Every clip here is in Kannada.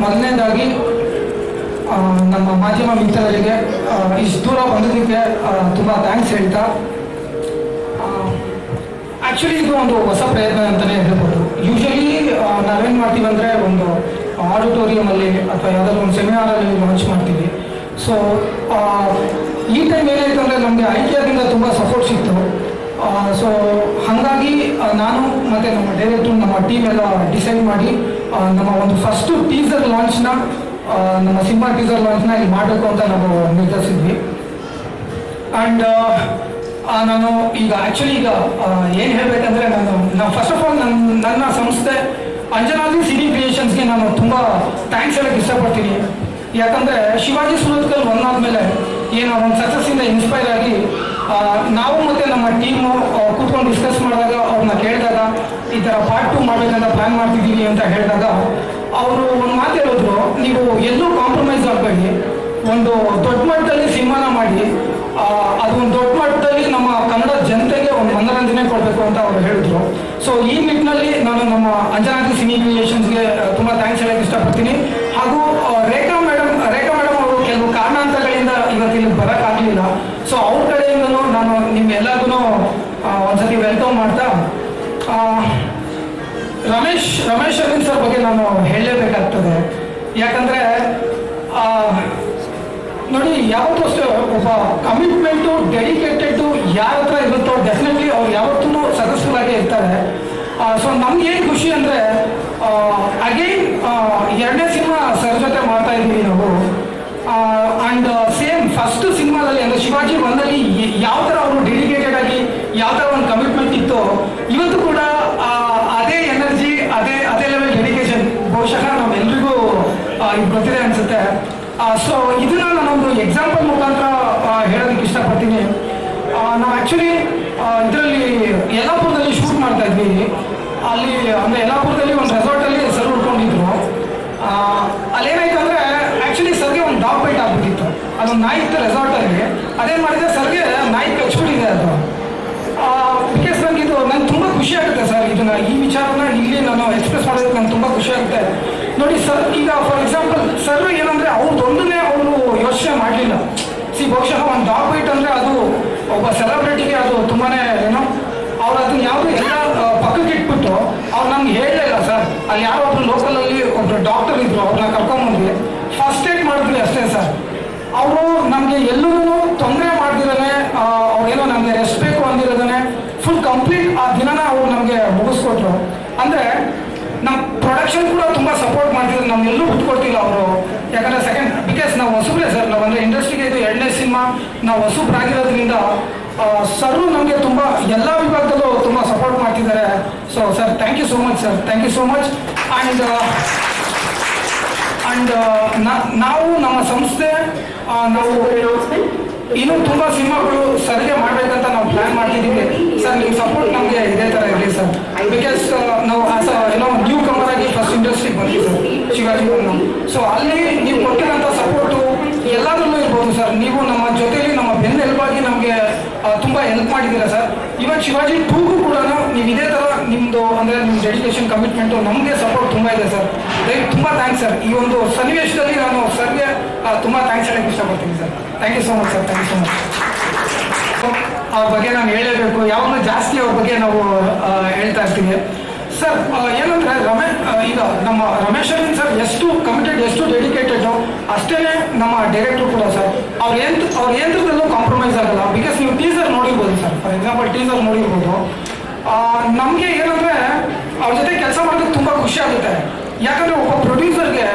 ಮೊದಲನೇದಾಗಿ ನಮ್ಮ ಮಾಧ್ಯಮ ಮಿತ್ರರಿಗೆ ಇಷ್ಟು ದೂರ ಬಂದಿದ್ದಕ್ಕೆ ತುಂಬ ಥ್ಯಾಂಕ್ಸ್ ಹೇಳ್ತಾ, ಆ್ಯಕ್ಚುಲಿ ಇದು ಒಂದು ಹೊಸ ಪ್ರಯತ್ನ ಅಂತಲೇ ಹೇಳ್ಬೋದು. ಯೂಶಲಿ ನಾವೇನು ಮಾಡ್ತೀವಿ ಅಂದರೆ ಒಂದು ಆಡಿಟೋರಿಯಮಲ್ಲಿ ಅಥವಾ ಯಾವುದಾದ್ರು ಒಂದು ಸೆಮಿನಾರಲ್ಲಿ ಲಾಂಚ್ ಮಾಡ್ತೀವಿ. ಸೊ ಈ ಟೈಮ್ ಏನಾಯ್ತು ಅಂದರೆ ನಮಗೆ ಐಕ್ಯದಿಂದ ತುಂಬ ಸಪೋರ್ಟ್ ಸಿಕ್ತು. ಸೊ ಹಾಗಾಗಿ ನಾನು ಮತ್ತು ನಮ್ಮ ಡೈರೆಕ್ಟ್ರು ನಮ್ಮ ಟೀಮ್ ಎಲ್ಲ ಡಿಸೈಡ್ ಮಾಡಿ ನಮ್ಮ ಒಂದು ಫಸ್ಟು ಟೀಸರ್ ಲಾಂಚ್ನ ನಮ್ಮ ಸಿನಿಮಾ ಟೀಸರ್ ಲಾಂಚ್ನ ಇಲ್ಲಿ ಮಾಡಬೇಕು ಅಂತ ನಾವು ನಿರ್ಧರಿಸಿದ್ವಿ. ಆ್ಯಂಡ್ ನಾನು ಈಗ ಆ್ಯಕ್ಚುಲಿ ಈಗ ಏನು ಹೇಳಬೇಕಂದ್ರೆ ನಾನು ಫಸ್ಟ್ ಆಫ್ ಆಲ್ ನನ್ನ ಸಂಸ್ಥೆ ಅಂಜನಾದ್ರಿ ಸಿನಿ ಕ್ರಿಯೇಷನ್ಸ್ಗೆ ನಾನು ತುಂಬ ಥ್ಯಾಂಕ್ಸ್ ಹೇಳೋಕ್ಕೆ ಇಷ್ಟಪಡ್ತೀನಿ. ಯಾಕಂದರೆ ಶಿವಾಜಿ ಸುರತ್ಕಲ್ ಒಂದಾದ್ಮೇಲೆ ಏನು ಒಂದು ಸಕ್ಸಸ್ಸಿಂದ ಇನ್ಸ್ಪೈರ್ ಆಗಿ ನಾವು ಮತ್ತು ನಮ್ಮ ಟೀಮು ಕೂತ್ಕೊಂಡು ಡಿಸ್ಕಸ್ ಮಾಡಿದಾಗ ಅವ್ರನ್ನ ಕೇಳಿದಾಗ ಈ ಥರ ಪಾರ್ಟ್ 2 ಮಾಡಬೇಕಂತ ಪ್ಲ್ಯಾನ್ ಮಾಡ್ತಿದ್ದೀವಿ ಅಂತ ಹೇಳಿದಾಗ ಅವರು ಒಂದು ಮಾತು ಹೇಳಿದ್ರು, ನೀವು ಎಲ್ಲೂ ಕಾಂಪ್ರಮೈಸ್ ಆಗಬೇಡಿ, ಒಂದು ದೊಡ್ಡ ಮಟ್ಟದಲ್ಲಿ ಸಿನಿಮಾನ ಮಾಡಿ ಅದು ಒಂದು ದೊಡ್ಡ ಮಟ್ಟದಲ್ಲಿ ನಮ್ಮ ಕನ್ನಡ ಜನತೆಗೆ ಒಂದು ಮನೋರಂಜನೆ ಕೊಡಬೇಕು ಅಂತ ಅವರು ಹೇಳಿದ್ರು. ಸೊ ಈ ನಿಟ್ಟಿನಲ್ಲಿ ನಾನು ನಮ್ಮ ಅಂಜನಾದ್ರಿ ಸಿನಿ ಕ್ರಿಯೇಷನ್ಸ್ಗೆ ತುಂಬ ಥ್ಯಾಂಕ್ಸ್ ಹೇಳೋಕ್ಕೆ ಇಷ್ಟಪಡ್ತೀನಿ. ಹಾಗೂ ರೇಖಾ ಮೇಡಮ್ ಅವರು ಕೆಲವು ಕಾರಣಾಂತರಗಳಿಂದ ಇವತ್ತಿಲ್ಲಿ ಬರೋಕ್ಕಾಗಲಿಲ್ಲ. ಸೊ ಅವ್ರ ಕಡೆಯಿಂದನೂ ನಾನು ನಿಮ್ಮೆಲ್ಲರಿಗೂ ಒಂದ್ಸತಿ ವೆಲ್ಕಮ್ ಮಾಡ್ತಾ, ರಮೇಶ್ ಅರವಿಂದ್ ಸರ್ ಬಗ್ಗೆ ನಾನು ಹೇಳಲೇಬೇಕಾಗ್ತದೆ. ಯಾಕಂದರೆ ನೋಡಿ, ಯಾವತ್ತೂ ಅಷ್ಟೇ ಒಬ್ಬ ಕಮಿಟ್ಮೆಂಟು ಡೆಡಿಕೇಟೆಡ್ಡು ಯಾರ ಹತ್ರ ಇರುತ್ತೋ ಡೆಫಿನೆಟ್ಲಿ ಅವ್ರು ಯಾವತ್ತೂ ಸಕ್ಸಸ್ಫುಲ್ ಆಗೇ ಇರ್ತಾರೆ. ಸೊ ನಮ್ಗೇನು ಖುಷಿ ಅಂದರೆ ಅಗೈನ್ 2ನೇ ಸಿನಿಮಾ ಸರ್ ಜೊತೆ ಮಾಡ್ತಾ ಇದ್ದೀವಿ ನಾವು. ಆ್ಯಂಡ್ ಸೇಮ್ ಫಸ್ಟ್ ಸಿನಿಮಾದಲ್ಲಿ ಅಂದರೆ ಶಿವಾಜಿ 1ನಲ್ಲಿ ಯಾವ ಥರ ಅವರು ಡೆಡಿಕೇಟೆಡ್ ಆಗಿ ಯಾವ ಥರ ಒಂದು ಕಮಿಟ್ಮೆಂಟ್ ಇತ್ತು, ಇವತ್ತು ಕೂಡ ಅದೇ ಎನರ್ಜಿ ಅದೇ ಲೆವೆಲ್ ಡೆಡಿಕೇಶನ್ ಬಹುಶಃ ನಮ್ಮೆಲ್ರಿಗೂ ಇದು ಗೊತ್ತಿದೆ ಅನಿಸುತ್ತೆ. ಸೊ ಇದನ್ನ ನಾನೊಂದು ಎಕ್ಸಾಂಪಲ್ ಮುಖಾಂತರ ಹೇಳೋದಕ್ಕೆ ಇಷ್ಟಪಡ್ತೀನಿ. ನಾವು ಆ್ಯಕ್ಚುಲಿ ಇದರಲ್ಲಿ ಯಲ್ಲಾಪುರದಲ್ಲಿ ಶೂಟ್ ಮಾಡ್ತಾ ಇದ್ವಿ. ಅಲ್ಲಿ ಅಂದರೆ ಯಲ್ಲಾಪುರದಲ್ಲಿ ಒಂದು ರೆಸಾರ್ಟಲ್ಲಿ ಸರ್ ಉಳ್ಕೊಂಡಿದ್ರು. ಅಲ್ಲೇನಾಯ್ತು ಅಂದರೆ ಆ್ಯಕ್ಚುಲಿ ಸರ್ಗೆ ಒಂದು ಡಾಗ್ ಬೈಟ್ ಆಗ್ಬಿಟ್ಟಿತ್ತು. ಅದೊಂದು ನಾಯಿ ಇತ್ತು ರೆಸಾರ್ಟಲ್ಲಿ. ಅದೇನು ಮಾಡಿದೆ, ಸರ್ಗೆ ನಾಯಿ ಕಚ್ಬಿಟ್ಟಿದೆ ಅದು. ಬಿಕಾಸ್ ನಂಗೆ ತುಂಬ ಖುಷಿ ಆಗುತ್ತೆ ಸರ್, ಈ ವಿಚಾರನ ಇಲ್ಲಿ ನಾನು ಎಕ್ಸ್ಪ್ರೆಸ್ ಮಾಡೋದಕ್ಕೆ ನಂಗೆ ತುಂಬ ಖುಷಿ ಆಗುತ್ತೆ. ನೋಡಿ ಸರ್, ಈಗ ಫಾರ್ ಎಕ್ಸಾಂಪಲ್ ಸರ್ ಏನಂದರೆ ಅವ್ರದ್ದೊಂದನ್ನೇ ಅವರು ಯೋಚನೆ ಮಾಡಲಿಲ್ಲ. ಬಹುಶಃ ಒಂದು ಡಾಗ್ ಬೈಟ್ ಅಂದರೆ ಅದು ಒಬ್ಬ ಸೆಲೆಬ್ರಿಟಿಗೆ ಅದು ತುಂಬಾ ಏನೋ, ಅವ್ರು ಅದನ್ನ ಯಾವುದು ಎಲ್ಲ ಪಕ್ಕಕ್ಕೆ ಇಟ್ಬಿಟ್ಟು ಅವ್ರು ನಮ್ಗೆ ಹೇಳಲಿಲ್ಲ ಸರ್. ಅಲ್ಲಿ ಯಾರೋ ಒಬ್ರು ಲೋಕಲಲ್ಲಿ ಒಬ್ಬರು ಡಾಕ್ಟರ್ ಇದ್ರು, ಅವ್ರನ್ನ ಕರ್ಕೊಂಡ್ಬಂದ್ವಿ, ಫಸ್ಟ್ ಏಡ್ ಮಾಡಿದ್ವಿ ಅಷ್ಟೇ ಸರ್. ಅವರು ನಮಗೆ ಎಲ್ಲೂ ತೊಂದರೆ ಮಾಡ್ದಿರೇ ಅವ್ರೇನೋ ನಮಗೆ ರೆಸ್ಟ್ ಬೇಕು ಅಂದಿರೋದೇ ಫುಲ್ ಕಂಪ್ಲೀಟ್ ಆ ದಿನನ ಅವ್ರು ನಮಗೆ ಮುಗಿಸ್ಕೊಟ್ರು. ಅಂದರೆ ನಮ್ಮ ಪ್ರೊಡಕ್ಷನ್ ಕೂಡ ತುಂಬ ಸಪೋರ್ಟ್ ಮಾಡ್ತಿದ್ರು, ನಮ್ಗೆಲ್ಲೂ ಬಿಟ್ಕೊಡ್ತಿಲ್ಲ ಅವರು. ಯಾಕಂದರೆ ಸೆಕೆಂಡ್ ಬಿಕಾಸ್ ನಾವು ಹೊಸಬ್ರೆ ಸರ್, ನಾವು ಅಂದರೆ ಇಂಡಸ್ಟ್ರಿಗೆ ಇದು 2ನೇ ಸಿನಿಮಾ, ನಾವು ಹೊಸಬ್ರಾಗಿರೋದ್ರಿಂದ ಸರು ನಮಗೆ ತುಂಬ ಎಲ್ಲ ವಿಭಾಗದಲ್ಲೂ ತುಂಬ ಸಪೋರ್ಟ್ ಮಾಡ್ತಿದ್ದಾರೆ. So sir, thank you so much sir, thank you so much. And ನಾವು ನಮ್ಮ ಸಂಸ್ಥೆ ನಾವು ಇನ್ನೂ ತುಂಬ ಸಿನಿಮಾಗಳು ಸರ್ಗೆ ಮಾಡಬೇಕಂತ ನಾವು ಪ್ಲ್ಯಾನ್ ಮಾಡ್ತಿದ್ದೀವಿ ಸರ್. ನಿಮ್ಮ ಸಪೋರ್ಟ್ ನಮಗೆ ಇದೇ ಥರ ಇರಲಿ ಸರ್. ಬಿಕಾಸ್ ನಾವು ಆಸ್ ಏನೋ ನ್ಯೂ ಕಮರ್ ಆಗಿ ಫಸ್ಟ್ ಇಂಡಸ್ಟ್ರಿಗೆ ಬಂದ್ವಿ ಸರ್, ಶಿವಾಜಿ ನಾವು. ಸೊ ಅಲ್ಲಿ ನೀವು ಕೊಟ್ಟಿರೋಂಥ ಸಪೋರ್ಟು ಎಲ್ಲದರಲ್ಲೂ ಇರ್ಬೋದು ಸರ್. ನೀವು ನಮ್ಮ ಜೊತೆಯಲ್ಲಿ ನಮ್ಮ ಬೆನ್ನೆಲುಬಾಗಿ ನಮಗೆ ತುಂಬ ಹೆಲ್ಪ್ ಮಾಡಿದ್ದೀರಾ ಸರ್. ಇವನ್ ಶಿವಾಜಿ 2ಗೂ ಕೂಡ ನೀವು ಇದೇ ಥರ ನಿಮ್ಮದು ಅಂದರೆ ನಿಮ್ಮ ಡೆಡಿಕೇಶನ್ ಕಮಿಟ್ಮೆಂಟು ನಮಗೆ ಸಪೋರ್ಟ್ ತುಂಬ ಇದೆ ಸರ್. ತುಂಬ ಥ್ಯಾಂಕ್ಸ್ ಸರ್. ಈ ಒಂದು ಸನ್ನಿವೇಶದಲ್ಲಿ ನಾನು ಸರ್ಗೆ ತುಂಬ ಥ್ಯಾಂಕ್ಸ್ ಹೇಳೋಕ್ಕೆ ಇಷ್ಟಪಡ್ತೀನಿ sir. Thank you so much sir, thank you so much. ಅವ್ರ ಬಗ್ಗೆ ನಾನು ಹೇಳಲೇಬೇಕು, ಯಾವಾಗಲೂ ಜಾಸ್ತಿ ಅವ್ರ ಬಗ್ಗೆ ನಾವು ಹೇಳ್ತಾ ಇರ್ತೀವಿ ಸರ್. ಏನಂದರೆ ಈಗ ನಮ್ಮ ರಮೇಶ್ ಅರವಿಂದ್ ಸರ್ ಎಷ್ಟು ಕಮಿಟೆಡ್, ಎಷ್ಟು ಡೆಡಿಕೇಟೆಡು, ಅಷ್ಟೇ ನಮ್ಮ ಡೈರೆಕ್ಟ್ರು ಕೂಡ ಸರ್. ಅವ್ರ ಯಂತ್ರದಲ್ಲೂ ಕಾಂಪ್ರಮೈಸ್ ಆಗಲ್ಲ. ಬಿಕಾಸ್ ನೀವು ಟೀಸರ್ ನೋಡಿರ್ಬೋದು ಸರ್, ಫಾರ್ ಎಕ್ಸಾಂಪಲ್ ಟೀಸರ್ ನೋಡಿರ್ಬೋದು. ನಮಗೆ ಏನಂದರೆ ಅವ್ರ ಜೊತೆ ಕೆಲಸ ಮಾಡೋದಕ್ಕೆ ತುಂಬ ಖುಷಿ ಆಗುತ್ತೆ. ಯಾಕಂದರೆ ಒಬ್ಬ ಪ್ರೊಡ್ಯೂಸರ್ಗೆ,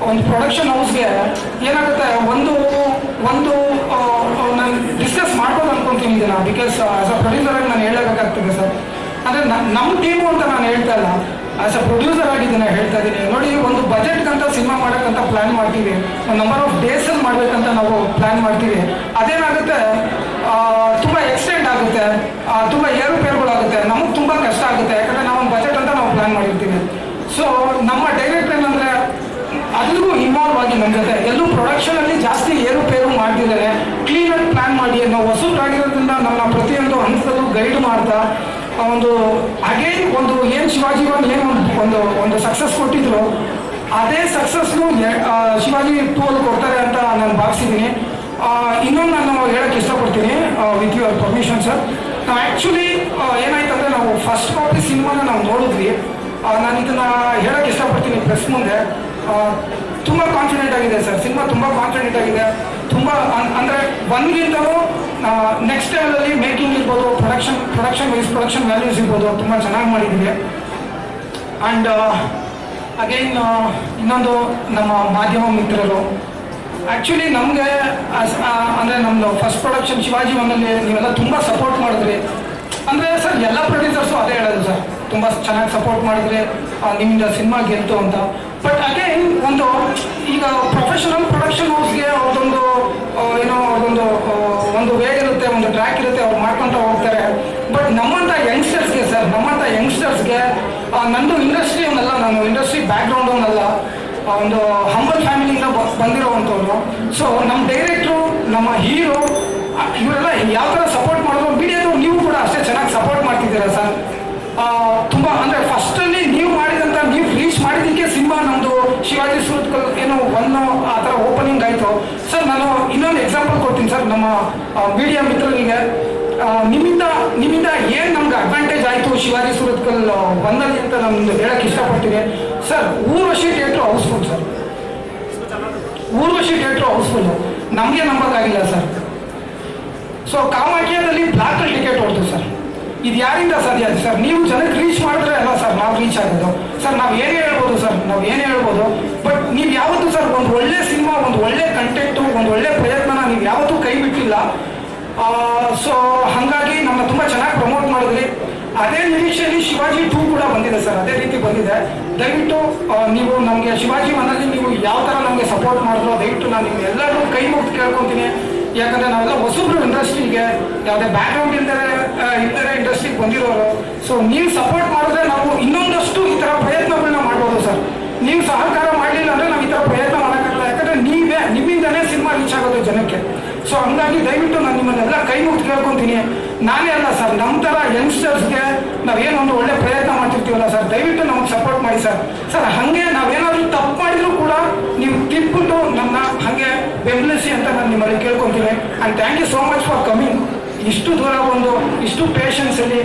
ಒಂದು ಪ್ರೊಡಕ್ಷನ್ ಹೌಸ್ಗೆ ಏನಾಗುತ್ತೆ, ಒಂದು ನಾನು ಡಿಸ್ಕಸ್ ಮಾಡ್ಬೋದು ಅನ್ಕೊತೀನಿ ಇದನ್ನು. ಬಿಕಾಸ್ ಆಸ್ ಅ ಪ್ರೊಡ್ಯೂಸರಾಗಿ ನಾನು ಹೇಳಬೇಕಾಗ್ತದೆ ಸರ್. ಅಂದರೆ ನಮ್ಮ ಟೀಮು ಅಂತ ನಾನು ಹೇಳ್ತಾ ಇಲ್ಲ, ಆಸ್ ಅ ಪ್ರೊಡ್ಯೂಸರ್ ಆಗಿದ್ದೀನಿ ಹೇಳ್ತಾ ಇದ್ದೀನಿ. ನೋಡಿ, ಒಂದು ಬಜೆಟ್ಗಂತ ಸಿನಿಮಾ ಮಾಡೋಕ್ಕಂತ ಪ್ಲ್ಯಾನ್ ಮಾಡ್ತೀವಿ, ಒಂದು ನಂಬರ್ ಆಫ್ ಡೇಸಲ್ಲಿ ಮಾಡಬೇಕಂತ ನಾವು ಪ್ಲ್ಯಾನ್ ಮಾಡ್ತೀವಿ. ಅದೇನಾಗುತ್ತೆ, ತುಂಬ ಎಕ್ಸ್ಟೆಂಡ್ ಆಗುತ್ತೆ, ತುಂಬ ಏರುಪೇರುಗಳಾಗುತ್ತೆ, ನಮಗೆ ತುಂಬ ಕಷ್ಟ ಆಗುತ್ತೆ. ಯಾಕಂದರೆ ನಾವು ಒಂದು ಬಜೆಟ್ ಅಂತ ನಾವು ಪ್ಲ್ಯಾನ್ ಮಾಡಿರ್ತೀವಿ. ಸೊ ನಮ್ಮ ಡೈರೆಕ್ಟರ್ ಏನಂದರೆ ಅದಕ್ಕೂ ಇನ್ವಾಲ್ವ್ ಆಗಿ ನಮ್ಮ ಜೊತೆ ಎಲ್ಲೂ ಪ್ರೊಡಕ್ಷನಲ್ಲಿ ಜಾಸ್ತಿ ಏರುಪೇರು ಮಾಡ್ತಿದ್ದಾರೆ. ಕ್ಲೀನಾಗಿ ಪ್ಲ್ಯಾನ್ ಮಾಡಿ ನಾವು ಹೊಸಬ್ರಾಗಿರೋದ್ರಿಂದ ನಮ್ಮ ಪ್ರತಿಯೊಂದು ಹಂತದಲ್ಲೂ ಗೈಡ್ ಮಾಡ್ತಾ ಒಂದು ಅಗೇನ್ ಒಂದು ಏನು ಶಿವಾಜಿ ಏನು ಒಂದು ಸಕ್ಸಸ್ ಕೊಟ್ಟಿದ್ರು ಅದೇ ಸಕ್ಸಸ್ನು ಶಿವಾಜಿ 2 ಅಲ್ಲಿ ಕೊಡ್ತಾರೆ ಅಂತ ನಾನು ಭಾವಿಸಿದ್ದೀನಿ. ಇನ್ನೊಂದು ನಾನು ಹೇಳಕ್ಕೆ ಇಷ್ಟಪಡ್ತೀನಿ ವಿತ್ ಯುವರ್ ಪರ್ಮಿಷನ್ ಸರ್. ನಾವು ಆ್ಯಕ್ಚುಲಿ ಏನಾಯ್ತಂದರೆ ನಾವು ಫಸ್ಟ್ ಕಾಪಿ ಸಿನಿಮಾನ ನಾವು ನೋಡಿದ್ವಿ. ನಾನು ಇದನ್ನು ಹೇಳಕ್ಕೆ ಇಷ್ಟಪಡ್ತೀನಿ ಪ್ರೆಸ್ ಮುಂದೆ. ತುಂಬ ಕಾನ್ಫಿಡೆಂಟ್ ಆಗಿದೆ ಸರ್, ಸಿನಿಮಾ ತುಂಬ ಕಾನ್ಫಿಡೆಂಟ್ ಆಗಿದೆ. ತುಂಬ ಅಂದರೆ ಒಂದ್ಗಿಂತಲೂ ನೆಕ್ಸ್ಟ್ ಲೆವೆಲಲ್ಲಿ ಮೇಕಿಂಗ್ ಇರ್ಬೋದು, ಪ್ರೊಡಕ್ಷನ್ ವ್ಯಾಲ್ಯೂಸ್ ಇರ್ಬೋದು, ತುಂಬ ಚೆನ್ನಾಗಿ ಮಾಡಿದ್ದೀವಿ. ಆ್ಯಂಡ್ ಅಗೈನ್ ಇನ್ನೊಂದು ನಮ್ಮ ಮಾಧ್ಯಮ ಮಿತ್ರರು ಆ್ಯಕ್ಚುಲಿ ನಮಗೆ ಅಂದರೆ ನಮ್ಮದು ಫಸ್ಟ್ ಪ್ರೊಡಕ್ಷನ್ ಶಿವಾಜಿ 1ಅಲ್ಲಿ ನೀವೆಲ್ಲ ತುಂಬ ಸಪೋರ್ಟ್ ಮಾಡಿದ್ರಿ. ಅಂದರೆ ಸರ್ ಎಲ್ಲ ಪ್ರೊಡ್ಯೂಸರ್ಸು ಅದೇ ಹೇಳೋದು ಸರ್, ತುಂಬ ಚೆನ್ನಾಗಿ ಸಪೋರ್ಟ್ ಮಾಡಿದ್ರಿ, ನಿಮ್ಮಿಂದ ಸಿನಿಮಾ ಗೆಲ್ತು ಅಂತ. ಬಟ್ ಅಗೇನ್ ಒಂದು ಈಗ ಪ್ರೊಫೆಷನಲ್ ಪ್ರೊಡಕ್ಷನ್ ಹೌಸ್ಗೆ ಅವ್ರದ್ದೊಂದು ಏನೋ ಅವ್ರದ್ದೊಂದು ಒಂದು ವೇಗ್ ಇರುತ್ತೆ, ಒಂದು ಟ್ರ್ಯಾಕ್ ಇರುತ್ತೆ, ಅವ್ರು ಮಾಡ್ಕೊತ ಹೋಗ್ತಾರೆ. ಬಟ್ ನಮ್ಮಂಥ ಯಂಗ್ಸ್ಟರ್ಸ್ಗೆ ಸರ್, ನಮ್ಮಂಥ ಯಂಗ್ಸ್ಟರ್ಸ್ಗೆ ನಂದು ಇಂಡಸ್ಟ್ರಿ ಅವನಲ್ಲ, ನಾನು ಇಂಡಸ್ಟ್ರಿ ಬ್ಯಾಕ್ಗ್ರೌಂಡ್ ಅವನಲ್ಲ, ಒಂದು ಹಂಬಲ್ ಫ್ಯಾಮಿಲಿಯಿಂದ ಬಂದಿರೋವಂಥವ್ರು. ಸೊ ನಮ್ಮ ಡೈರೆಕ್ಟ್ರು, ನಮ್ಮ ಹೀರೋ ಇವರೆಲ್ಲ ಯಾವ ಥರ ಸಪೋರ್ಟ್ ಮಾಡೋದು, ಮೀಡಿಯಾದು ನೀವು ಕೂಡ ಅಷ್ಟೇ ಚೆನ್ನಾಗಿ ಸಪೋರ್ಟ್ ಮಾಡ್ತಿದ್ದೀರಾ ಸರ್. ತುಂಬ ಅಂದರೆ ಫಸ್ಟಲ್ಲಿ ನೀವು ಮಾಡಿದಂಥ, ನೀವು ರೀಚ್ ಮಾಡಿದ್ದಕ್ಕೆ ಸಿನಿಮಾ ನಮ್ಮದು ಶಿವಾಜಿ ಸುರತ್ಕಲ್ ಏನೋ ಆ ಥರ ಓಪನಿಂಗ್ ಆಯಿತು ಸರ್. ನಾನು ಇನ್ನೊಂದು ಎಕ್ಸಾಂಪಲ್ ಕೊಡ್ತೀನಿ ಸರ್ ನಮ್ಮ ಮೀಡಿಯಾ ಮಿತ್ರರಿಗೆ. ನಿಮ್ಮಿಂದ ಏನು ನಮ್ಗೆ ಅಡ್ವಾಂಟೇಜ್ ಆಯಿತು ಶಿವಾಜಿ ಸುರತ್ಕಲ್ 1ಅಲ್ಲಿ ಅಂತ ನಮ್ದು ಹೇಳಕ್ಕೆ ಇಷ್ಟಪಡ್ತೀನಿ sir. Urvashi theatre house full sir, Urvashi theatre house full, ನಮಗೆ ನಂಬೋಕ್ಕಾಗಿಲ್ಲ ಸರ್. ಸೊ ಕಾಮಾಖ್ಯದಲ್ಲಿ ಬ್ಲಾಕಲ್ಲಿ ಟಿಕೆಟ್ ಹೊಡ್ತು ಸರ್. ಇದು ಯಾರಿಂದ ಸಾಧ್ಯ ಸರ್? ನೀವು ಜನಕ್ಕೆ ರೀಚ್ ಮಾಡಿದ್ರೆ ಅಲ್ಲ ಸರ್ ನಾವು ರೀಚ್ ಆಗೋದು ಸರ್. ನಾವು ಏನೇ ಹೇಳ್ಬೋದು ಸರ್, ನಾವು ಏನೇ ಹೇಳ್ಬೋದು, ಬಟ್ ನೀವು ಯಾವತ್ತೂ ಸರ್ ಒಂದು ಒಳ್ಳೆ ಸಿನಿಮಾ, ಒಂದು ಒಳ್ಳೆ ಕಂಟೆಂಟು, ಒಂದು ಒಳ್ಳೆ ಪ್ರಯತ್ನನ ನೀವು ಯಾವತ್ತೂ ಕೈ ಬಿಟ್ಟಿಲ್ಲ. ಸೊ ಹಾಗಾಗಿ ನಮ್ಮ ತುಂಬ ಚೆನ್ನಾಗಿ ಪ್ರಮೋಟ್ ಮಾಡಿದ್ರಿ. ಅದೇ ನಿರೀಕ್ಷೆಯಲ್ಲಿ ಶಿವಾಜಿ 2 ಕೂಡ ಬಂದಿದೆ ಸರ್, ಅದೇ ರೀತಿ ಬಂದಿದೆ. ದಯವಿಟ್ಟು ನೀವು ನಮಗೆ ಶಿವಾಜಿ 1ಅಲ್ಲಿ ನೀವು ಯಾವ ಥರ ನಮಗೆ ಸಪೋರ್ಟ್ ಮಾಡಿದ್ರು, ದಯವಿಟ್ಟು ನಾನು ನಿಮ್ಮೆಲ್ಲರೂ ಕೈ ಮುಗಿದು ಕೇಳ್ಕೊತೀನಿ. ಯಾಕಂದರೆ ನಾವೆಲ್ಲ ಹೊಸಬ್ರು ಇಂಡಸ್ಟ್ರಿಗೆ, ಯಾವುದೇ ಬ್ಯಾಕ್ಗ್ರೌಂಡ್ ಇಲ್ಲದೆ ಇಂಡಸ್ಟ್ರಿಗೆ ಬಂದಿರೋರು. ಸೊ ನೀವು ಸಪೋರ್ಟ್ ಮಾಡಿದ್ರೆ ನಾವು ಇನ್ನೊಂದಷ್ಟು ಈ ಥರ ಪ್ರಯತ್ನಗಳನ್ನ ಮಾಡ್ಬೋದು ಸರ್. ನೀವು ಸಹಕಾರ ಮಾಡಲಿಲ್ಲ ಅಂದರೆ ನಾವು ಈ ಥರ ಪ್ರಯತ್ನ ಮಾಡೋಕ್ಕಾಗಲ್ಲ. ಯಾಕಂದರೆ ನಿಮ್ಮಿಂದನೇ ಸಿನಿಮಾ ರೀಚ್ ಆಗೋದು ಜನಕ್ಕೆ. ಸೊ ಹಂಗಾಗಿ ದಯವಿಟ್ಟು ನಾನು ನಿಮ್ಮನ್ನೆಲ್ಲ ಕೈ ಮುಗಿದು ಕೇಳ್ಕೊತೀನಿ. ನಾನೇ ಅಲ್ಲ ಸರ್, ನಮ್ಮ ಥರ ಯಂಗ್ಸ್ಟರ್ಸ್ಗೆ ನಾವೇನೊಂದು ಒಳ್ಳೆ ಪ್ರಯತ್ನ ಮಾಡ್ತಿರ್ತೀವಲ್ಲ ಸರ್, ದಯವಿಟ್ಟು ನಮಗೆ ಸಪೋರ್ಟ್ ಮಾಡಿ ಸರ್. ಸರ್ ಹಾಗೆ ನಾವೇನಾದರೂ ತಪ್ಪು ಮಾಡಿದರೂ ಕೂಡ ನೀವು ತಿಳ್ಬಿಟ್ಟು ನನ್ನ ಹಾಗೆ ಬೆಂಬಲಿಸಿ ಅಂತ ನಾನು ನಿಮ್ಮಲ್ಲಿ ಕೇಳ್ಕೊತೀನಿ. And thank you so much for coming. ಇಷ್ಟು ದೂರ ಬಂದು ಇಷ್ಟು ಪೇಷನ್ಸಲ್ಲಿ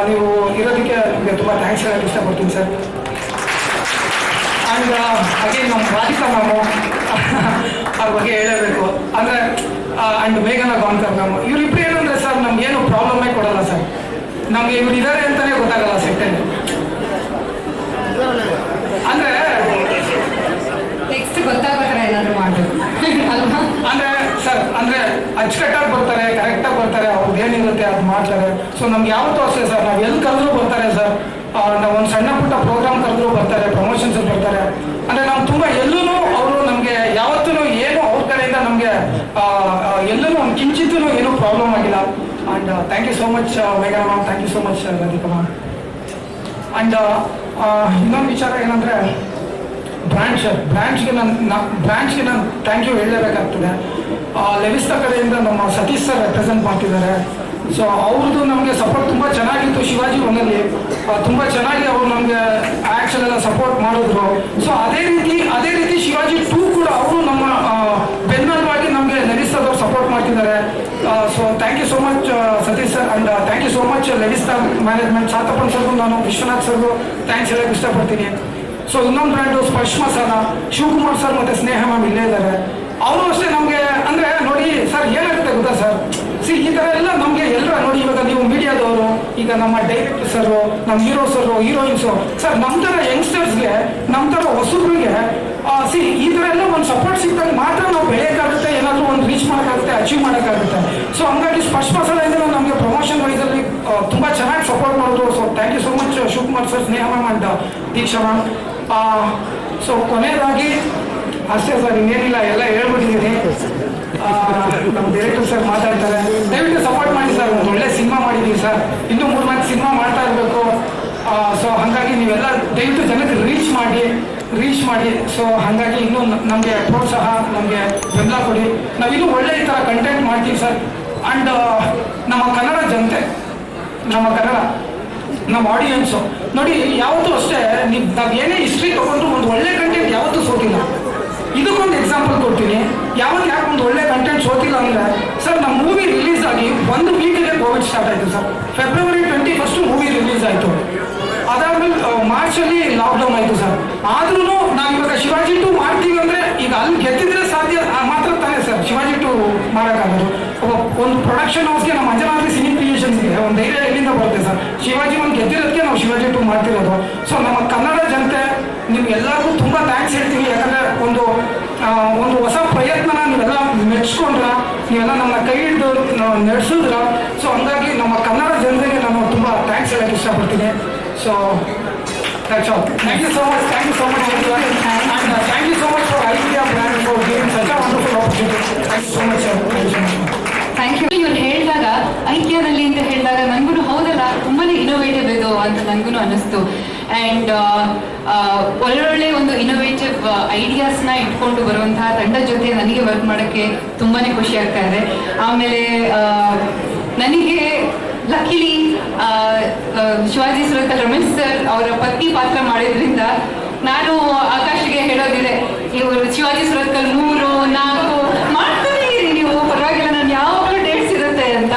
ನೀವು ಇರೋದಕ್ಕೆ ನಿಮಗೆ ತುಂಬ ಥ್ಯಾಂಕ್ಸ್ ಹೇಳೋಕ್ಕೆ ಇಷ್ಟಪಡ್ತೀನಿ ಸರ್. ಆ್ಯಂಡ್ ಅಗೇನ್ ನಮ್ಮ ರಾಧಿಕಾ ಮ್ಯಾಮು ಅವ್ರ ಬಗ್ಗೆ ಹೇಳಬೇಕು ಅಂದರೆ, ಆ್ಯಂಡ್ ಮೇಘನಾ ಗಾಂಕರ್ ಮ್ಯಾಮ್, ಇವರಿಬ್ಬರು ಏನಂದರೆ ಸರ್ ನಮಗೇನು ಪ್ರಾಬ್ಲಮ್ಮೇ ಕೊಡಲ್ಲ ಸರ್. ನಮಗೆ ಇವ್ರು ಇದ್ದಾರೆ ಅಂತಲೇ ಗೊತ್ತಾಗಲ್ಲ ಸೆಟ್ಟಲ್ಲಿ. ಅಂದರೆ ನೆಕ್ಸ್ಟ್ ಗೊತ್ತಾಗ್ಬೇಕಾದ್ರೆ ಏನಾದರೂ ಮಾಡಬೇಕು ಅಲ್ವಾ? ಅಂದರೆ ಸರ್, ಅಂದರೆ ಅಚ್ಚುಕಟ್ಟಾಗಿ ಬರ್ತಾರೆ, ಕರೆಕ್ಟಾಗಿ ಬರ್ತಾರೆ, ಅವ್ರದ್ದು ಏನಿರುತ್ತೆ ಅದು ಮಾಡ್ತಾರೆ. ಸೊ ನಮ್ಗೆ ಯಾವತ್ತೂ ಅಷ್ಟೇ ಸರ್, ನಾವು ಎಲ್ಲಿ ಕರೆದ್ರೂ ಬರ್ತಾರೆ ಸರ್. ನಾವು ಒಂದು ಸಣ್ಣ ಪುಟ್ಟ ಪ್ರೋಗ್ರಾಮ್ ಕರೆದ್ರೂ ಬರ್ತಾರೆ, ಪ್ರಮೋಷನ್ಸ್ ಬರ್ತಾರೆ. ಅಂದರೆ ನಾವು ತುಂಬ ಎಲ್ಲೂ ಅವರು ನಮಗೆ ಯಾವತ್ತೂ ಏನು ಅವ್ರ ಕಡೆಯಿಂದ ನಮಗೆ ಎಲ್ಲೂ ಒಂದು ಕಿಂಚಿತ್ತೂ ಏನೂ ಪ್ರಾಬ್ಲಮ್ ಆಗಿಲ್ಲ. And thank you so much ಮೇಘನಾ ma'am, thank you so much Radhika ma'am. And ಇನ್ನೊಂದು ವಿಚಾರ ಏನಂದರೆ ಬ್ರ್ಯಾಂಚ್ಗೆ ನಾನು ಥ್ಯಾಂಕ್ ಯು ಹೇಳಲೇಬೇಕಾಗ್ತದೆ. ಲೆವಿಸ್ತಾ ಕಡೆಯಿಂದ ನಮ್ಮ ಸತೀಶ್ ಸರ್ ರೆಪ್ರೆಸೆಂಟ್ ಮಾಡ್ತಿದ್ದಾರೆ. ಸೊ ಅವ್ರದ್ದು ನಮಗೆ ಸಪೋರ್ಟ್ ತುಂಬ ಚೆನ್ನಾಗಿತ್ತು ಶಿವಾಜಿ 1ಅಲ್ಲಿ, ತುಂಬ ಚೆನ್ನಾಗಿ ಅವರು ನಮಗೆ ಆ್ಯಕ್ಷನ್ ಎಲ್ಲ ಸಪೋರ್ಟ್ ಮಾಡಿದ್ರು. ಸೊ ಅದೇ ರೀತಿ ಶಿವಾಜಿ 2 ಕೂಡ ಅವರು ನಮ್ಮ ಬೆನ್ನೆಲುಬಾಗಿ ನಮಗೆ ಲೆವಿಸ್ತಾದವ್ರು ಸಪೋರ್ಟ್ ಮಾಡ್ತಿದ್ದಾರೆ. So thank you so much Satish sir. And thank you so much Levista management, Sathappan ಸರ್ಗೂ ನಾನು ವಿಶ್ವನಾಥ್ ಸರ್ಗೂ ಥ್ಯಾಂಕ್ಸ್ ಹೇಳೋಕ್ಕೆ ಇಷ್ಟಪಡ್ತೀನಿ. ಸೊ ಇನ್ನೊಂದು ಬ್ರ್ಯಾಂಡು ಸ್ಪರ್ಶ್ ಮಸಾಲ, ಶಿವಕುಮಾರ್ ಸರ್ ಮತ್ತು ಸ್ನೇಹ ಮ್ಯಾಮ್ ಇಲ್ಲೇ ಇದ್ದಾರೆ. ಅವರು ಅಷ್ಟೇ ನಮಗೆ ಅಂದರೆ ನೋಡಿ ಸರ್ ಏನಾಗುತ್ತೆ ಗೊತ್ತಾ ಸರ್, ಈ ಥರ ಎಲ್ಲ ನಮಗೆ ಎಲ್ಲರ ನೋಡಿ, ಇವಾಗ ನೀವು ಮೀಡಿಯಾದವರು, ಈಗ ನಮ್ಮ ಡೈರೆಕ್ಟರ್ ಸರು, ನಮ್ಮ ಹೀರೋ ಸರು, ಹೀರೋಯಿನ್ಸು ಸರ್, ನಮ್ಮ ಥರ ಯಂಗ್ಸ್ಟರ್ಸ್ಗೆ, ನಮ್ಮ ಥರ ಹೊಸಬ್ರಿಗೆ ಈ ಥರ ಎಲ್ಲ ಒಂದು ಸಪೋರ್ಟ್ ಸಿಕ್ಕಿದಾಗ ಮಾತ್ರ ನಾವು ಬೆಳೆಯೋಕ್ಕಾಗುತ್ತೆ, ಏನಾದರೂ ಒಂದು ರೀಚ್ ಮಾಡೋಕ್ಕಾಗುತ್ತೆ, ಅಚೀವ್ ಮಾಡೋಕ್ಕಾಗುತ್ತೆ. ಸೊ ಹಂಗಾಗಿ ಸ್ಪರ್ಶ್ ಮಸಾಲೆಯಿಂದ ನಮಗೆ ಪ್ರಮೋಷನ್ ವೈಸಲ್ಲಿ ತುಂಬ ಚೆನ್ನಾಗಿ ಸಪೋರ್ಟ್ ಮಾಡಿದ್ರು. So thank you so much Shivakumar sir, Sneha ma'am and Deeksha ma'am. So ಕೊನೆಯದಾಗಿ ಅಷ್ಟೇ ಸರ್, ಇನ್ನೇನಿಲ್ಲ, ಎಲ್ಲ ಹೇಳ್ಬಿಟ್ಟಿದ್ದೀನಿ. ನಮ್ಮ ಡೈರೆಕ್ಟರ್ ಸರ್ ಮಾತಾಡ್ತಾರೆ, ದಯವಿಟ್ಟು ಸಪೋರ್ಟ್ ಮಾಡಿ ಸರ್. ಒಂದು ಒಳ್ಳೆ ಸಿನಿಮಾ ಮಾಡಿದ್ದೀವಿ ಸರ್, ಇನ್ನೂ 3-4 ಸಿನಿಮಾ ಮಾಡ್ತಾ ಇರಬೇಕು. ಸೊ ಹಾಗಾಗಿ ನೀವೆಲ್ಲ ದಯವಿಟ್ಟು ಜನಕ್ಕೆ ರೀಚ್ ಮಾಡಿ. ಸೊ ಹಾಗಾಗಿ ಇನ್ನೂ ನಮಗೆ ಪ್ರೋತ್ಸಾಹ, ನಮಗೆ ಬೆಂಬಲ ಕೊಡಿ. ನಾವಿನ್ನೂ ಒಳ್ಳೆ ಈ ಥರ ಕಂಟೆಂಟ್ ಮಾಡ್ತೀವಿ ಸರ್. ಆ್ಯಂಡ್ ನಮ್ಮ ಕನ್ನಡ ಜನತೆ, ನಮ್ಮ ಕನ್ನಡ ನಮ್ಮ ಆಡಿಯನ್ಸು ನೋಡಿ. ಯಾವತ್ತೂ ಅಷ್ಟೇ ನಾವು ಏನೇ ಹಿಸ್ಟ್ರಿ ತಗೊಂಡ್ರು ಒಂದು ಒಳ್ಳೆ ಕಂಟೆಂಟ್ ಯಾವತ್ತೂ ಸೋತಿಲ್ಲ. ಇದಕ್ಕೊಂದು ಎಕ್ಸಾಂಪಲ್ ಕೊಡ್ತೀನಿ. ಯಾಕೆ ಒಂದು ಒಳ್ಳೆ ಕಂಟೆಂಟ್ ಸೋತಿಲ್ಲ ಅಂದರೆ ಸರ್, ನಮ್ಮ ಮೂವಿ ರಿಲೀಸ್ ಆಗಿ 1 ವೀಕಿಗೆ ಕೋವಿಡ್ ಸ್ಟಾರ್ಟ್ ಆಯಿತು ಸರ್. ಫೆಬ್ರವರಿ 21 ಮೂವಿ ರಿಲೀಸ್ ಆಯಿತು. ಅದಾದ್ಮೇಲೆ ಮಾರ್ಚಲ್ಲಿ ಲಾಕ್ಡೌನ್ ಆಯಿತು ಸರ್. ಆದ್ರೂ ನಾವು ಇವಾಗ ಶಿವಾಜಿ 2 ಮಾಡ್ತೀವಿ ಅಂದರೆ ಈಗ ಅಲ್ಲಿ ಗೆದ್ದಿದ್ರೆ ಸಾಧ್ಯ ಮಾತ್ರ ತಾನೇ ಸರ್ ಶಿವಾಜಿ 2 ಮಾಡೋಕ್ಕಾಗೋದು. ಒಂದು ಪ್ರೊಡಕ್ಷನ್ ಹೌಸ್ಗೆ ನಮ್ಮ ಮಂಜುನಾಥ್ ಸಿನಿ ಕ್ರಿಯೇಷನ್ಸ್ಗೆ ಒಂದು ಧೈರ್ಯ ಎಲ್ಲಿಂದ ಬರುತ್ತೆ ಸರ್? ಶಿವಾಜಿ 1 ಗೆದ್ದಿರೋದಕ್ಕೆ ನಾವು ಶಿವಾಜಿ 2 ಮಾಡ್ತಿರೋದು. ಸೊ ನಮ್ಮ ಕನ್ನಡ ಜನತೆ ನಿಮ್ಗೆಲ್ಲರಿಗೂ ತುಂಬ ಥ್ಯಾಂಕ್ಸ್ ಹೇಳ್ತೀವಿ. ಯಾಕಂದರೆ ಒಂದು ಹೊಸ ಪ್ರಯತ್ನನ ನೀವೆಲ್ಲ ಮೆಚ್ಕೊಂಡ್ರ, ನೀವೆಲ್ಲ ನಮ್ಮ ಕೈ ಹಿಡಿದು ನಡೆಸಿದ್ರ. ಸೊ ಹಂಗಾಗಿ ನಮ್ಮ ಕನ್ನಡ ಜನತೆಗೆ ನಾನು ತುಂಬ ಥ್ಯಾಂಕ್ಸ್ ಹೇಳಕ್ಕೆ ಇಷ್ಟಪಡ್ತೀನಿ. So that's all. Thank you so much. Thank you so much, everyone. And thank you so much for IDEA brand for giving such a wonderful opportunity. Thank you so much, sir. Thank you so much. Thank you. ಇವ್ರು ಹೇಳಿದಾಗ ಐಕ್ಯದಲ್ಲಿ ಅಂತ ಹೇಳಿದಾಗ ನನಗೂ ಹೌದಲ್ಲ, ತುಂಬಾ ಇನೋವೇಟಿವ್ ಇದು ಅಂತ ನನಗೂ ಅನ್ನಿಸ್ತು. ಆ್ಯಂಡ್ ಒಳ್ಳೊಳ್ಳೆ ಒಂದು ಇನೋವೇಟಿವ್ ಐಡಿಯಾಸ್ನ ಇಟ್ಕೊಂಡು ಬರುವಂತಹ ತಂಡದ ಜೊತೆ ನನಗೆ ವರ್ಕ್ ಮಾಡೋಕ್ಕೆ ತುಂಬಾ ಖುಷಿ ಆಗ್ತಾ ಇದೆ. ಆಮೇಲೆ ನನಗೆ ಲಕ್ಕಿಲಿ ಶಿವಾಜಿ ಸುರತ್ಕಲ್ ರಮೇಶ್ ಸರ್ ಅವರ ಪತ್ನಿ ಪಾತ್ರ ಮಾಡಿದ್ರಿಂದ ನಾನು ಆಕಾಶ್ಗೆ ಹೇಳೋದಿದೆ, ಇವರು ಶಿವಾಜಿ ಸುರತ್ಕಲ್ 3, 4 ಮಾಡ್ತಾನೆ ಇರಿ ನೀವು, ಪರವಾಗಿಲ್ಲ, ನಾನು ಯಾವಾಗಲೂ ಡೇಟ್ಸ್ ಇರುತ್ತೆ ಅಂತ.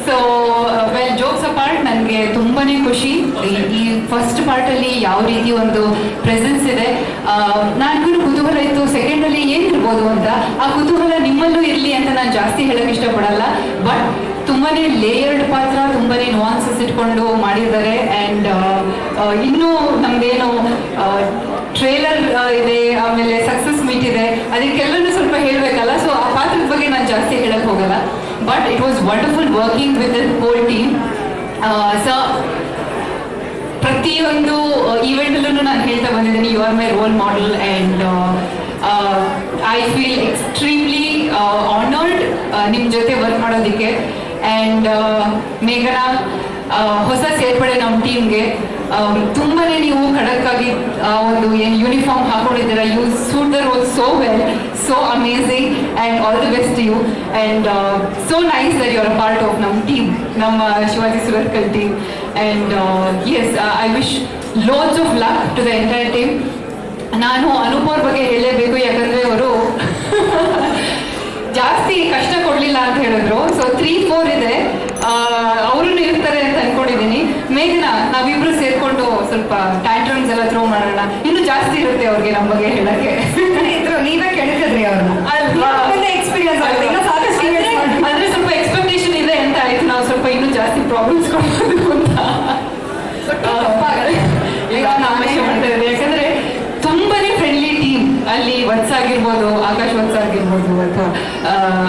ಸೊ ವೆಲ್, ಜೋಕ್ಸ್ ಅಪಾರ್ಟ್, ನನಗೆ ತುಂಬಾ ಖುಷಿ ಈ ಫಸ್ಟ್ ಪಾರ್ಟಲ್ಲಿ ಯಾವ ರೀತಿ ಒಂದು ಪ್ರೆಸೆನ್ಸ್ ಇದೆ. ನನಗೂ ಕುತೂಹಲ ಇತ್ತು ಸೆಕೆಂಡಲ್ಲಿ ಏನಿರ್ಬೋದು ಅಂತ. ಆ ಕುತೂಹಲ ನಿಮ್ಮಲ್ಲೂ ಇರಲಿ ಅಂತ ನಾನು ಜಾಸ್ತಿ ಹೇಳೋಕ್ಕೆ ಇಷ್ಟಪಡಲ್ಲ. ಬಟ್ ತುಂಬಾ ಲೇಯರ್ಡ್ ಪಾತ್ರ, ತುಂಬಾ ನುವಾನ್ಸಸ್ ಇಟ್ಕೊಂಡು ಮಾಡಿದ್ದಾರೆ. ಆ್ಯಂಡ್ ಇನ್ನೂ ನಮ್ದೇನು ಟ್ರೇಲರ್ ಇದೆ, ಆಮೇಲೆ ಸಕ್ಸಸ್ ಮೀಟ್ ಇದೆ, ಅದಕ್ಕೆಲ್ಲನೂ ಸ್ವಲ್ಪ ಹೇಳಬೇಕಲ್ಲ. ಸೊ ಆ ಪಾತ್ರದ ಬಗ್ಗೆ ನಾನು ಜಾಸ್ತಿ ಹೇಳಕ್ಕೆ ಹೋಗಲ್ಲ. But it was wonderful working with the whole team. So ಪ್ರತಿಯೊಂದು ಈವೆಂಟಲ್ಲೂ ನಾನು ಹೇಳ್ತಾ ಬಂದಿದ್ದೀನಿ, you are my role model. And I feel extremely honoured ನಿಮ್ಮ ಜೊತೆ ವರ್ಕ್ ಮಾಡೋದಕ್ಕೆ. ಆ್ಯಂಡ್ ಮೇಘನಾ, ಹೊಸ ಸೇರ್ಪಡೆ ನಮ್ಮ ಟೀಮ್ಗೆ. ತುಂಬಾ ನೀವು ಖಡಕ್ಕಾಗಿ ಒಂದು ಏನು ಯೂನಿಫಾರ್ಮ್ ಹಾಕೊಂಡಿದ್ದೀರಾ, you suit the role so well, so amazing, and all the best you. And so nice that you are a part of ನಮ್ಮ ಟೀಮ್, ನಮ್ಮ Shivaji Surathkal team. And yes, I wish loads of luck to the entire team. ನಾನು ಅನೂಪ್ ಅವ್ರ ಬಗ್ಗೆ ಹೇಳಲೇಬೇಕು, ಯಾಕಂದರೆ ಅವರು ಜಾಸ್ತಿ ಕಷ್ಟ ಕೊಡಲಿಲ್ಲ ಅಂತ ಹೇಳಿದ್ರು. ಸೊ 3-4 ಇದೆ, ಅವರು ಇರ್ತಾರೆ ಅಂತ ಅನ್ಕೊಂಡಿದ್ದೀನಿ. ಮೇಘನಾ, ನಾವಿಬ್ರು ಸೇರ್ಕೊಂಡು ಸ್ವಲ್ಪ ಟ್ಯಾಂಟ್ರಮ್ಸ್ ಎಲ್ಲ ಥ್ರೋ ಮಾಡೋಣ, ಇನ್ನೂ ಜಾಸ್ತಿ ಇರುತ್ತೆ ಅವ್ರಿಗೆ ನಮ್ಮ ಬಗ್ಗೆ ಹೇಳಕ್ಕೆ. ನೀವೇ ಕೇಳಿದ್ರಿ ಅವ್ರನ್ನ ಎಕ್ಸ್ಪೀರಿಯನ್ಸ್ ಆಗುತ್ತೆ, ಇನ್ನೂ ಸಾಕಷ್ಟು ಅಂದ್ರೆ ಸ್ವಲ್ಪ ಎಕ್ಸ್ಪೆಕ್ಟೇಷನ್ ಇದೆ ಅಂತ ಆಯ್ತು. ನಾವು ಸ್ವಲ್ಪ ಇನ್ನೂ ಜಾಸ್ತಿ ಪ್ರಾಬ್ಲಮ್ಸ್ ಕೊಡ್ಬೋದು ಅಂತ ಈಗ ನಾವೇ ಮಾಡ್ತಾ ಇದ್ದೀವಿ. ಯಾಕಂದ್ರೆ ತುಂಬಾನೇ ಫ್ರೆಂಡ್ಲಿ ಟೀಮ್ ಅಲ್ಲಿ. ವತ್ಸ ಆಗಿರ್ಬೋದು, ಆಕಾಶ್ ವತ್ಸ ಆಗಿರ್ಬೋದು, ಅಥವಾ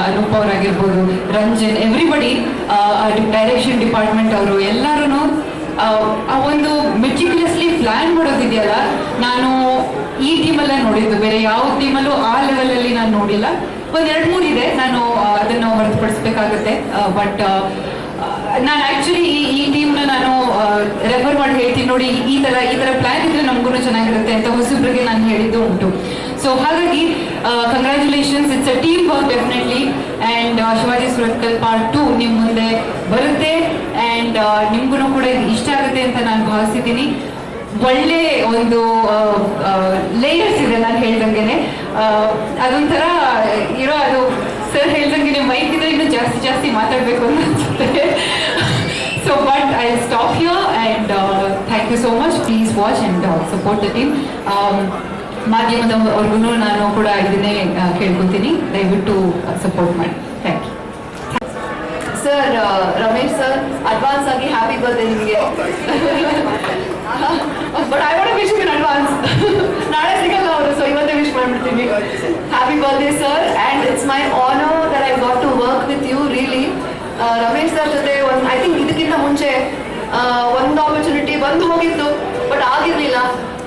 ಅನೂಪ್ ಅವರಾಗಿರ್ಬೋದು, ರಂಜನ್, ಎವ್ರಿಬಡಿ, ಡೈರೆಕ್ಷನ್ ಡಿಪಾರ್ಟ್ಮೆಂಟ್ ಅವರು ಎಲ್ಲರೂ ಆ ಒಂದು ಮೆಟಿಕ್ಯುಲಸ್ಲಿ ಪ್ಲ್ಯಾನ್ ಮಾಡೋದಿದೆಯಲ್ಲ, ನಾನು ಈ ಟೀಮಲ್ಲೇ ನೋಡಿದ್ದು, ಬೇರೆ ಯಾವ ಟೀಮಲ್ಲೂ ಆ ಲೆವೆಲಲ್ಲಿ ನಾನು ನೋಡಿಲ್ಲ. 1-2-3 ಇದೆ, ನಾನು ಅದನ್ನು ಹೊರತುಪಡಿಸ್ಬೇಕಾಗುತ್ತೆ. ಬಟ್ ನಾನು ಆ್ಯಕ್ಚುಲಿ ಈ ಟೀಮ್ನ ನಾನು ರೆಫರ್ ಮಾಡಿ ಹೇಳ್ತೀನಿ, ನೋಡಿ ಈ ಥರ ಪ್ಲ್ಯಾನ್ ಇದ್ರೆ ನಮಗೂ ಚೆನ್ನಾಗಿರುತ್ತೆ ಅಂತ ಹೊಸಬ್ರಿಗೆ ನಾನು ಹೇಳಿದ್ದು ಉಂಟು. ಸೊ ಹಾಗಾಗಿ congratulations, it's a team work definitely. And Shivaji Surathkal part 2 ನಿಮ್ಮ ಮುಂದೆ ಬರುತ್ತೆ. ಆ್ಯಂಡ್ ನಿಮಗೂ ಕೂಡ ಇದು ಇಷ್ಟ ಆಗುತ್ತೆ ಅಂತ ನಾನು ಭಾವಿಸಿದ್ದೀನಿ. ಒಳ್ಳೆ ಒಂದು ಲೇಯರ್ಸ್ ಇದೆ ನಾನು ಹೇಳ್ದಂಗೆ. ಅದೊಂಥರ ಇರೋ, ಅದು ಸರ್ ಹೇಳ್ದಂಗೆ ಮೈಕ್ ಇದ್ರೆ ಇನ್ನೂ ಜಾಸ್ತಿ ಮಾತಾಡಬೇಕು ಅಂತ ಅನ್ಸುತ್ತೆ. So but I stop here and thank you so much. Please watch and support the team. ಮಾಧ್ಯಮದವ್ರಿಗೂ ನಾನು ಕೂಡ ಇದನ್ನೇ ಕೇಳ್ಕೊತೀನಿ, ದಯವಿಟ್ಟು ಸಪೋರ್ಟ್ ಮಾಡಿ. Thank you sir. Ramesh sir, advance ಆಗಿ ಹ್ಯಾಪಿ ಬರ್ತ್ಡೇ ನಿಮಗೆ. But I want wish in advance. ನಾಳೆ ಸಿಗಲ್ಲ ಅವರು, ಸೊ ಇವತ್ತೇ ವಿಶ್ ಮಾಡ್ಬಿಡ್ತೀನಿ. Happy birthday sir, and it's my honour that I got to work with you really. Ramesh sir ಜೊತೆ ಐ ಥಿಂಕ್ ಇದಕ್ಕಿಂತ ಮುಂಚೆ ಒಂದು ಆಪರ್ಚುನಿಟಿ ಬಂದು ಹೋಗಿತ್ತು, ಬಟ್ ಆಗಿರಲಿಲ್ಲ.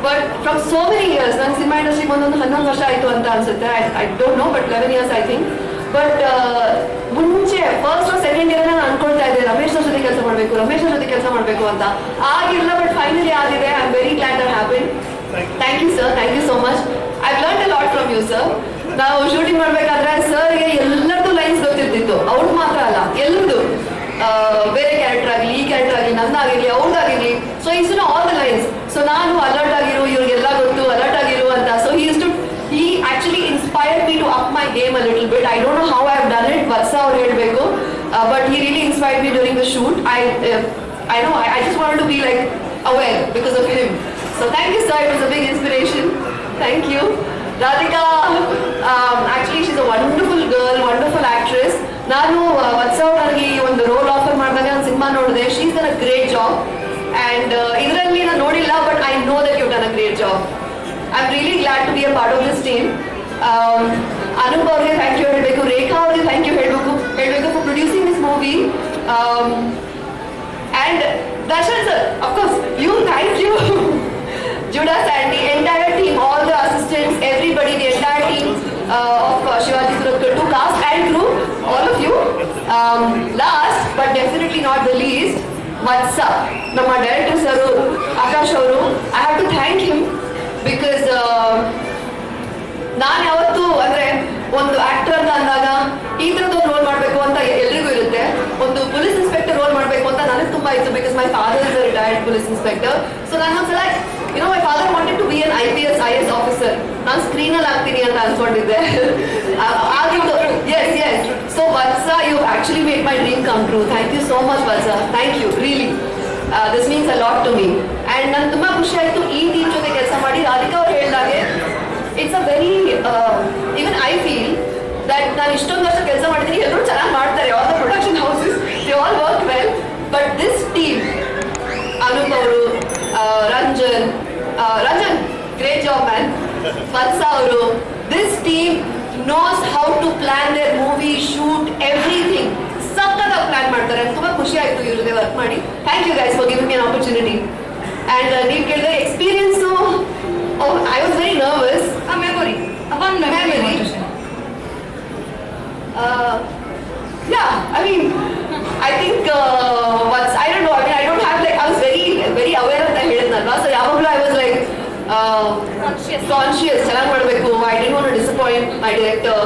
But from so many years, ನನ್ನ ಸಿನಿಮಾ ಇಂಡಸ್ಟ್ರಿಗೆ ಒಂದೊಂದು 11 ವರ್ಷ ಆಯಿತು ಅಂತ ಅನ್ಸುತ್ತೆ. I don't know, but 11 years I think. But ಮುಂಚೆ ಫಸ್ಟ್ ಸೆಕೆಂಡ್ ಇಯರ್ ನಾನು ಅನ್ಕೊಳ್ತಾ ಇದ್ದೆ ರಮೇಶ್ ಅವ್ರ ಜೊತೆ ಕೆಲಸ ಮಾಡಬೇಕು ಅಂತ. ಆಗಿಲ್ಲ, ಬಟ್ ಫೈನಲಿ ಆಗಿದೆ. I am very glad that happen. Thank you sir, thank you so much. I learn a lot from you sir. ನಾವು ಶೂಟಿಂಗ್ ಮಾಡಬೇಕಾದ್ರೆ ಸರ್ಗೆ ಎಲ್ಲರದ್ದು ಲೈನ್ಸ್ ಗೊತ್ತಿರ್ತಿತ್ತು, ಅವ್ರದ್ದು ಮಾತ್ರ ಅಲ್ಲ, ಎಲ್ಲರದ್ದು. ಬೇರೆ ಕ್ಯಾರೆಕ್ಟರ್ ಆಗಲಿ, ಈ ಕ್ಯಾರೆಕ್ಟರ್ ಆಗಲಿ, ನಂದಾಗಿರಲಿ, ಅವ್ರದ್ದಾಗಿರಲಿ, so is to know all the lines. So ನಾನು ಅಲರ್ಟ್ ಆಗಿರು, ಇವ್ರಿಗೆಲ್ಲ ಗೊತ್ತು ಅಲರ್ಟ್ ಆಗಿರು ಅಂತ. So he actually inspired me to up my game a little bit. I don't know how I have done it, Vatsa ಅವ್ರು ಹೇಳ್ಬೇಕು, but he really inspired me during the shoot. I know I just wanted to be like aware because of him. So thank you sir, it was a big inspiration. Thank you. Radhika, actually she's a wonderful girl, wonderful actress. ನಾನು Vatsa ಅವರಿಗೆ ಒಂದು ರೋಲ್ ಆಫರ್ ಮಾಡಿದಾಗ ನಾನು ಸಿನಿಮಾ ನೋಡಿದೆ. She's done a great job and ಇದರಲ್ಲಿ ನಾನು ನೋಡಿಲ್ಲ, but I know that you've done a great job. I'm really glad to be a part of this team. Anup ಅವರಿಗೆ thank you ಹೇಳಬೇಕು, ರೇಖಾ ಅವರಿಗೆ thank you ಹೇಳಬೇಕು for producing this movie. And Darshan sir, of course, thank you. Judas and the entire team, all the assistants, everybody, the entire team of Shivaji Suratkar, to cast and crew, all of you. Last but definitely not the least, Vatsa, ನಮ್ಮ ಡೈರೆಕ್ಟರ್ ಸರ್ ಆಕಾಶ್ ಅವರು. I have to thank him because ನಾನು ಯಾವತ್ತು ಅಂದ್ರೆ ಒಂದು ಆಕ್ಟರ್ ಅಂತ ಅಂದಾಗ ಈ ತರದ್ದು ರೋಲ್ ಮಾಡಬೇಕು ಅಂತ ಎಲ್ರಿಗೂ ಇರುತ್ತೆ. ಒಂದು ಪೊಲೀಸ್ ಇನ್ಸ್ಪೆಕ್ಟರ್ ರೋಲ್ ಮಾಡಬೇಕು ಅಂತ ನನಗೆ ತುಂಬಾ ಇತ್ತು, because my father is a retired police inspector. So ನಾನು ಒಂದ್ಸಲ my father wanted to be an IPS officer. ನಾನು ಸ್ಕ್ರೀನಲ್ಲಿ ಆಗ್ತೀನಿ ಅಂತ ಅನ್ಕೊಂಡಿದ್ದೆ ಆಗಿತ್ತು. Yes so Vatsa, you actually made my dream come true. Thank you so much Vatsa, thank you really. This means a lot to me. And ನಾನು ತುಂಬಾ ಖುಷಿ ಆಯ್ತು ಈ ಟೀಮ್ ಜೊತೆ ಕೆಲಸ ಮಾಡಿ. ರಾಧಿಕಾ ಅವ್ರು ಹೇಳಿದಾಗೆ it's a very even I feel that ನಾನು ಇಷ್ಟೊಂದು ವರ್ಷ ಕೆಲಸ ಮಾಡಿದ್ದೀನಿ, ಎಲ್ಲರೂ ಚೆನ್ನಾಗಿ ಮಾಡ್ತಾರೆ, all the production houses they all work well, but this team, Anoop ಅವರು, Ranjan great job man, Vatsa ಅವರು, this team knows how to plan their movie, shoot everything. ಸಕ್ಕತ್ತಾಗಿ ಪ್ಲಾನ್ ಮಾಡ್ತಾರೆ. ತುಂಬಾ ಖುಷಿ ಆಯ್ತು ಇವ್ರ ಜೊತೆ ವರ್ಕ್ ಮಾಡಿ. Thank you guys for giving me an opportunity. And ನೀವು ಕೇಳಿದ್ರೆ experience, I was very nervous. memory. Yeah, I mean, I think I don't know. I mean, I don't have like, I was very aware of that ಹೇಳಿದ್ನಲ್ವಾ. So ಯಾವಾಗಲೂ I was like conscious ಚೆನ್ನಾಗಿ ಮಾಡಬೇಕು. I didn't want to disappoint my director.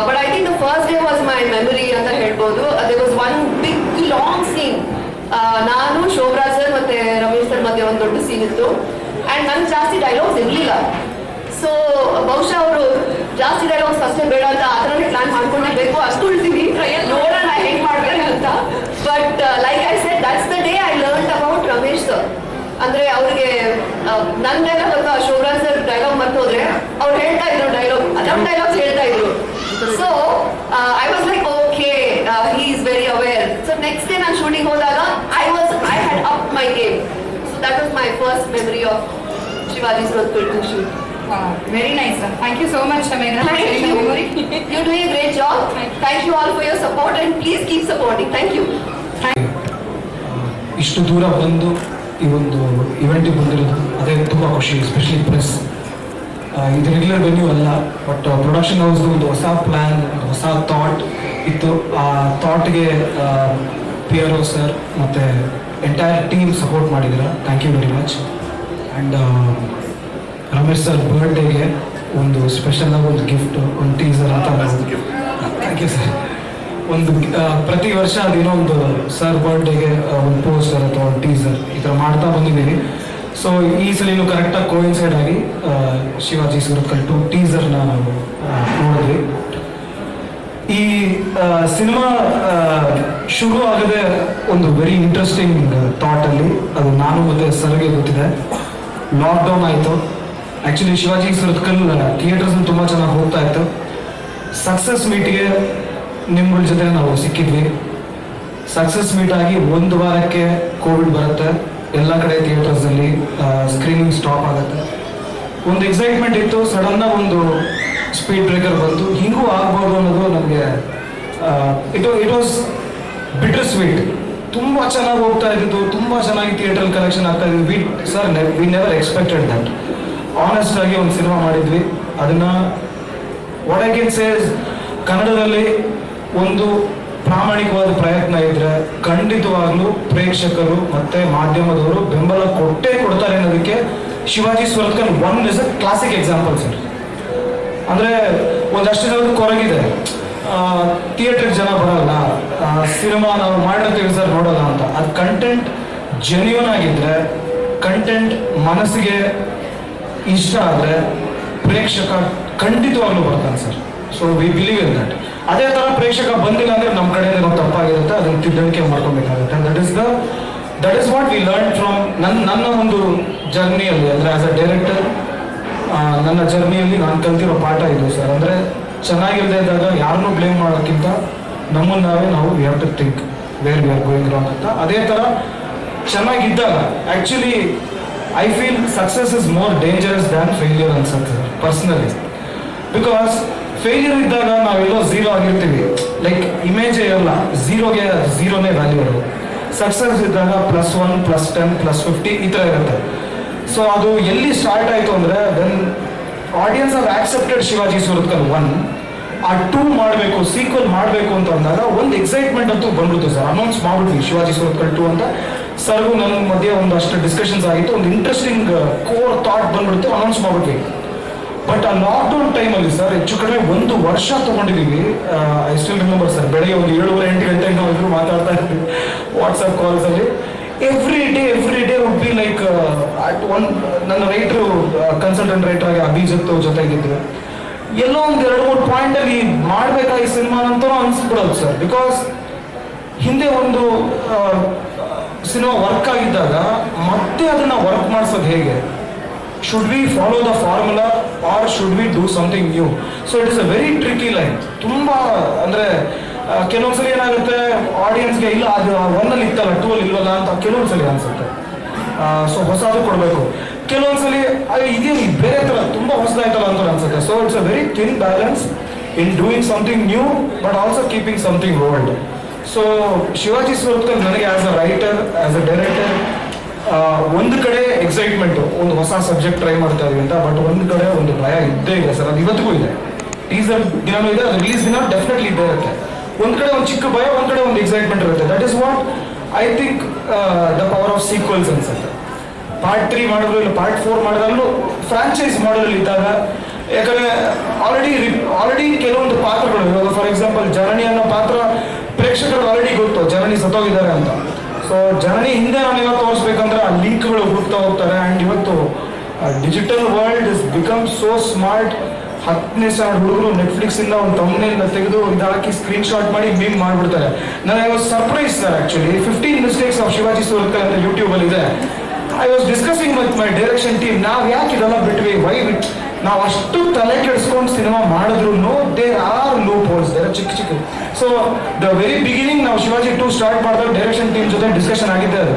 But I think the first day was my memory ಅಂತ ಹೇಳ್ಬೋದು. There was one big long scene. ನಾನು ಶೋಭರಾಜ್ ಸರ್ ಮತ್ತೆ ರಮೇಶ್ ಸರ್ ಮಧ್ಯೆ ಒಂದು ದೊಡ್ಡ ಸೀನ್ ಇತ್ತು. ಆ್ಯಂಡ್ ನಂಗೆ ಜಾಸ್ತಿ ಡೈಲಾಗ್ಸ್ ಇರಲಿಲ್ಲ. ಸೊ ಬಹುಶಃ ಅವರು ಜಾಸ್ತಿ ಡೈಲಾಗ್ಸ್ ಅಷ್ಟೇ ಬೇಡ ಅಂತ ಆ ಥರನೇ ಪ್ಲಾನ್ ಮಾಡ್ಕೊಂಡಿರ್ಬೇಕು, ಅಷ್ಟು ಉಳ್ತೀವಿ, ನೋಡೋಣ ಹೆಂಗೆ ಮಾಡ್ತಾರೆ ಅಂತ. But like I said, that's the day I learn about Ramesh sir. ಅಂದ್ರೆ ಅವ್ರಿಗೆ ನನ್ನ ಡೈಲಾಗ್ ಅಥವಾ ಶೋಭರಾಜ್ ಸರ್ ಡೈಲಾಗ್ ಮರ್ತೋದ್ರೆ ಅವ್ರು ಹೇಳ್ತಾ ಇದ್ರು ನಮ್ಮ ಡೈಲಾಗ್ಸ್ ಹೇಳ್ತಾ ಇದ್ರು. So I was like okay, he is very aware. So next day ನಾನು ಶೂಟಿಂಗ್ ಹೋದಾಗ I had up my game. So that was my first memory of Shivaji Suratkar to shoot. Very nice sir. Thank you so much Amena. Thank you. You're doing a great job. Thank you all for your support and please keep supporting. Thank you. ಇಷ್ಟು ದೂರ ಬಂದು ಈ ಒಂದು ಇವೆಂಟಿಗೆ ಬಂದಿರೋದು ಅದೇ ತುಂಬ ಖುಷಿ. ಎಸ್ಪೆಷಲಿ ಪ್ರೆಸ್, ಇದು ರೆಗ್ಯುಲರ್ ವೆನ್ಯೂ ಅಲ್ಲ, ಬಟ್ ಪ್ರೊಡಕ್ಷನ್ ಹೌಸ್ದು ಒಂದು ಹೊಸ ಪ್ಲ್ಯಾನ್, ಒಂದು ಹೊಸ ಥಾಟ್ ಇತ್ತು. ಆ ಥಾಟ್ಗೆ PRO ಸರ್ ಮತ್ತು ಎಂಟೈರ್ ಟೀಮ್ ಸಪೋರ್ಟ್ ಮಾಡಿದ್ದೀರ. Thank you very much. And Ramesh sir ಬರ್ಡೇಗೆ ಒಂದು ಸ್ಪೆಷಲಾಗಿ ಒಂದು ಗಿಫ್ಟ್, ಒಂದು ಟೀಸರ್ ಅಂತ. Thank you sir. ಒಂದು ಪ್ರತಿ ವರ್ಷ ಅದೇನೋ ಒಂದು ಸರ್ ಬರ್ಡೇಗೆ ಒಂದು ಪೋಸ್ಟರ್ ಅಥವಾ ಒಂದು ಟೀಸರ್ ಈ ಥರ ಮಾಡ್ತಾ ಬಂದಿದ್ದೀವಿ. ಸೊ ಈ ಸಲಿನೂ ಕರೆಕ್ಟಾಗಿ ಕೋಇನ್ಸೈಡ್ ಆಗಿ ಶಿವಾಜಿ Suratkar 2 ಟೀಸರ್ನ ನಾವು ನೋಡಿದ್ವಿ. ಈ ಸಿನಿಮಾ ಶುರು ಆಗದೆ ಒಂದು ವೆರಿ ಇಂಟ್ರೆಸ್ಟಿಂಗ್ ಥಾಟಲ್ಲಿ, ಅದು ನಾನು ಮತ್ತು ಸರ್ಗೆ ಗೊತ್ತಿದೆ. ಲಾಕ್ಡೌನ್ ಆಯಿತು. ಆ್ಯಕ್ಚುಲಿ ಶಿವಾಜಿ Suratkar ಥಿಯೇಟರ್ಸ್ ತುಂಬ ಚೆನ್ನಾಗಿ ಹೋಗ್ತಾ ಇತ್ತು. ಸಕ್ಸಸ್ ಮೀಟ್ಗೆ ನಿಮ್ಗಳ ಜೊತೆ ನಾವು ಸಿಕ್ಕಿದ್ವಿ. ಸಕ್ಸಸ್ ಮೀಟ್ ಆಗಿ ಒಂದು ವಾರಕ್ಕೆ ಕೋವಿಡ್ ಬರುತ್ತೆ, ಎಲ್ಲ ಕಡೆ ಥಿಯೇಟರ್ಸಲ್ಲಿ ಸ್ಕ್ರೀನಿಂಗ್ ಸ್ಟಾಪ್ ಆಗುತ್ತೆ. ಒಂದು ಎಕ್ಸೈಟ್ಮೆಂಟ್ ಇತ್ತು, ಸಡನ್ನಾಗಿ ಒಂದು ಸ್ಪೀಡ್ ಬ್ರೇಕರ್ ಬಂತು. ಹಿಂಗೂ ಆಗ್ಬೋದು ಅನ್ನೋದು ನಮಗೆ ಇಟ್ ವಾಸ್ ಬಿಟರ್ ಸ್ವೀಟ್. ತುಂಬ ಚೆನ್ನಾಗಿ ಹೋಗ್ತಾ ಇದ್ದಿದ್ದು, ತುಂಬ ಚೆನ್ನಾಗಿ ಥಿಯೇಟ್ರಲ್ಲಿ ಕಲೆಕ್ಷನ್ ಆಗ್ತಾ ಇದ್ವಿ. We never expected that. Honest ಆಗಿ ಒಂದು ಸಿನಿಮಾ ಮಾಡಿದ್ವಿ. ಅದನ್ನು ವಾಟ್ ಐ ಕ್ಯಾನ್ ಸೇ, ಕನ್ನಡದಲ್ಲಿ ಒಂದು ಪ್ರಾಮಾಣಿಕವಾದ ಪ್ರಯತ್ನ ಇದ್ರೆ ಖಂಡಿತವಾಗ್ಲೂ ಪ್ರೇಕ್ಷಕರು ಮತ್ತೆ ಮಾಧ್ಯಮದವರು ಬೆಂಬಲ ಕೊಡ್ತಾರೆ ಅನ್ನೋದಕ್ಕೆ Shivaji Suratkar 1 is a classic example sir. ಅಂದರೆ ಒಂದಷ್ಟು ಜನದ ಕೊರಗಿದೆ, ಥಿಯೇಟ್ರಿಗೆ ಜನ ಬರಲ್ಲ, ಸಿನಿಮಾ ನಾವು ಮಾಡಿರ್ತೀವಿ ಸರ್ ನೋಡೋಲ್ಲ ಅಂತ. ಅದು ಕಂಟೆಂಟ್ ಜೆನ್ಯೂನ್ ಆಗಿದ್ರೆ, ಕಂಟೆಂಟ್ ಮನಸ್ಸಿಗೆ ಇಷ್ಟ ಆದರೆ ಪ್ರೇಕ್ಷಕ ಖಂಡಿತವಾಗ್ಲೂ ಬರ್ತಾನೆ sir. So we believe in that. ಅದೇ ಥರ ಪ್ರೇಕ್ಷಕ ಬಂದಿಲ್ಲ ಅಂದರೆ ನಮ್ಮ ಕಡೆ ಏನೋ ತಪ್ಪಾಗಿರುತ್ತೆ, ಅದನ್ನು ತಿದ್ದುಣಿಕೆ ಮಾಡ್ಕೊಬೇಕಾಗುತ್ತೆ. That is what we learn from ನನ್ನ ಒಂದು ಜರ್ನಿಯಲ್ಲಿ, ಅಂದರೆ ಆಸ್ ಅ ಡೈರೆಕ್ಟರ್ ನನ್ನ ಜರ್ನಿಯಲ್ಲಿ ನಾನು ಕಲ್ತಿರೋ ಪಾಠ ಇದು ಸರ್. ಅಂದರೆ ಚೆನ್ನಾಗಿಲ್ಲದೆ ಇದ್ದಾಗ ಯಾರನ್ನೂ ಬ್ಲೇಮ್ ಮಾಡೋಕ್ಕಿಂತ ನಮ್ಮನ್ನು ನಾವು we have to think where we are going wrong ಅಂತ. ಅದೇ ಥರ ಚೆನ್ನಾಗಿದ್ದಾಗ actually I feel success is more dangerous than failure ಅನ್ಸುತ್ತೆ ಸರ್ ಪರ್ಸ್ನಲಿ. ಬಿಕಾಸ್ ಫೇಲ್ಯೂರ್ ಇದ್ದಾಗ ನಾವೆಲ್ಲೋ ಝೀರೋ ಆಗಿರ್ತೀವಿ, ಲೈಕ್ ಇಮೇಜೇ ಇರಲ್ಲ, ಝೀರೋನೇ ವ್ಯಾಲ್ಯೂ ಇರೋದು. ಸಕ್ಸಸ್ ಇದ್ದಾಗ +1 +10 +50 ಈ ಥರ ಇರುತ್ತೆ. ಸೊ ಅದು ಎಲ್ಲಿ ಸ್ಟಾರ್ಟ್ ಆಯಿತು ಅಂದರೆ when audience are accepted Shivaji Surathkal 1, ಆ 2 ಮಾಡಬೇಕು, ಸೀಕ್ವಲ್ ಮಾಡಬೇಕು ಅಂತ ಅಂದಾಗ ಒಂದು ಎಕ್ಸೈಟ್ಮೆಂಟ್ ಅಂತೂ ಬಂದ್ಬಿಡ್ತು ಸರ್. ಅನೌನ್ಸ್ ಮಾಡಿಬಿಟ್ವಿ ಶಿವಾಜಿ ಸುರತ್ಕಲ್ 2 ಅಂತ. ಸರ್ಗೂ ನನ್ನ ಮಧ್ಯೆ ಒಂದಷ್ಟು ಡಿಸ್ಕಷನ್ಸ್ ಆಗಿತ್ತು, ಒಂದು ಇಂಟ್ರೆಸ್ಟಿಂಗ್ ಕೋರ್ ಥಾಟ್ ಬಂದ್ಬಿಡ್ತು, ಅನೌನ್ಸ್ ಮಾಡಿಬಿಟ್ವಿ. ಬಟ್ ಆ ಲಾಕ್ಡೌನ್ ಟೈಮಲ್ಲಿ ಸರ್ ಹೆಚ್ಚು ಕಡಿಮೆ 1 ವರ್ಷ ತೊಗೊಂಡಿದ್ದೀವಿ. ಐ ಸ್ಟಿಲ್ ರಿಮೆಂಬರ್ ಸರ್, ಬೆಳಗ್ಗೆ ಒಂದು 7:30-8 ಗಂಟೆಗೆ ನಾವು ಇಬ್ಬರು ಮಾತಾಡ್ತಾ ಇದ್ವಿ ವಾಟ್ಸಪ್ ಕಾಲ್ಸಲ್ಲಿ. Every day would be like at one. ನನ್ನ ರೈಟ್ರು ಕನ್ಸಲ್ಟೆಂಟ್ ರೈಟರ್ ಆಗಿ ಅಭಿಜಿತ್ ಜೊತೆಗಿದ್ರು. ಎಲ್ಲೋ ಒಂದು 2-3 ಪಾಯಿಂಟಲ್ಲಿ ಮಾಡಬೇಕಾ ಈ ಸಿನಿಮಾನಂತೂ ಅನ್ಸ್ಬಿಡೋದು ಸರ್. ಬಿಕಾಸ್ ಹಿಂದೆ ಒಂದು ಸಿನಿಮಾ ವರ್ಕ್ ಆಗಿದ್ದಾಗ ಮತ್ತೆ ಅದನ್ನು ವರ್ಕ್ ಮಾಡಿಸೋದು ಹೇಗೆ? should we follow the formula or should we do something new? So it is a very tricky line. ತುಂಬ ಅಂದರೆ ಕೆಲವೊಂದ್ಸಲಿ ಏನಾಗುತ್ತೆ, ಆಡಿಯನ್ಸ್ಗೆ ಇಲ್ಲ ಅದು 1ಅಲ್ಲಿ ಇತ್ತಲ್ಲ 2ಅಲ್ಲಿ ಇಲ್ವಲ್ಲ ಅಂತ ಕೆಲವೊಂದ್ಸಲಿ ಅನ್ಸುತ್ತೆ. ಸೊ ಹೊಸದು ಕೊಡಬೇಕು. ಕೆಲವೊಂದ್ಸಲಿ ಇದೇನು ಬೇರೆ ಥರ ತುಂಬ ಹೊಸದಾಯ್ತಲ್ಲ ಅಂತ ಅನ್ಸುತ್ತೆ. So it's a very thin balance in doing something new but also keeping something old. So Shivaji Surathkal ನನಗೆ as a writer, as a director, ಒಂದು ಕಡೆ ಎಕ್ಸೈಟ್ಮೆಂಟು, ಒಂದು ಹೊಸ ಸಬ್ಜೆಕ್ಟ್ ಟ್ರೈ ಮಾಡ್ತಾ ಇದೀವಿ ಅಂತ. ಬಟ್ ಒಂದು ಕಡೆ ಒಂದು ಭಯ ಇದ್ದೇ ಇದೆ ಸರ್, ಅದು ಇವತ್ತಿಗೂ ಇದೆ. ಟೀಸರ್ ದಿನನೂ ಇದೆ, ಅದು ರಿಲೀಸ್ ದಿನ ಡೆಫಿನೆಟ್ಲಿ ಇದ್ದೇ ಇರುತ್ತೆ. ಒಂದು ಕಡೆ ಒಂದು ಚಿಕ್ಕ ಭಯ, ಒಂದು ಕಡೆ ಒಂದು ಎಕ್ಸೈಟ್ಮೆಂಟ್ ಇರುತ್ತೆ. That is what I think the power of sequels ಅನ್ಸುತ್ತೆ. ಪಾರ್ಟ್ 3 ಮಾಡಿದ್ರು ಇಲ್ಲ ಪಾರ್ಟ್ 4 ಮಾಡಿದ್ರಲ್ಲೂ ಫ್ರಾಂಚೈಸ್ ಮಾಡಲ್ ಇದ್ದಾಗ, ಯಾಕಂದರೆ ಆಲ್ರೆಡಿ ಕೆಲವೊಂದು ಪಾತ್ರಗಳು ಇವಾಗ ಫಾರ್ ಎಕ್ಸಾಂಪಲ್ ಜನನಿ ಅನ್ನೋ ಪಾತ್ರ ಪ್ರೇಕ್ಷಕರು ಆಲ್ರೆಡಿ ಗೊತ್ತು, ಜನನಿ ಸತ್ತೋಗಿದ್ದಾರೆ ಅಂತ. ಸೊ ಜನನಿ ಹಿಂದೆ ನಾನೆಲ್ಲ ತೋರಿಸ್ಬೇಕಂದ್ರೆ ಆ ಲೀಕ್ಗಳು ಹುಡುಕ್ತಾ ಹೋಗ್ತಾರೆ. ಆ್ಯಂಡ್ ಇವತ್ತು digital world is become so smart. 10ನೇ ಸ್ಟ್ಯಾಂಡರ್ಡ್ ಹುಡುಗರು ನೆಟ್ಫ್ಲಿಕ್ಸಿಂದ ಒಂದು ತಮ್ಮನೇನ ತೆಗೆದು ಇದಾಕಿ ಸ್ಕ್ರೀನ್ಶಾಟ್ ಮಾಡಿ ಮೀಮ್ ಮಾಡಿಬಿಡ್ತಾರೆ. ನನಗೆ was surprise sir actually. 15 mistakes of Shivaji Surathkal ಅಂತ ಯೂಟ್ಯೂಬಲ್ಲಿ ಇದೆ. I was discussing with my direction team, ನಾವು ಯಾಕೆ ಇದೆಲ್ಲ ಬಿಟ್ವಿ, ವೈ ಬಿಟ್ ನಾವು ಅಷ್ಟು ತಲೆ ಕೆಡಿಸ್ಕೊಂಡು ಸಿನಿಮಾ ಮಾಡಿದ್ರು there are loopholes, there ಚಿಕ್ಕ. ಸೊ ದ ವೆರಿ ಬಿಗಿನಿಂಗ್ ನಾವು ಶಿವಾಜಿ 2 ಸ್ಟಾರ್ಟ್ ಮಾಡಿದಾಗ ಡೈರೆಕ್ಷನ್ ಟೀಮ್ ಜೊತೆ ಡಿಸ್ಕಷನ್ ಆಗಿದ್ದೆ. ಅದು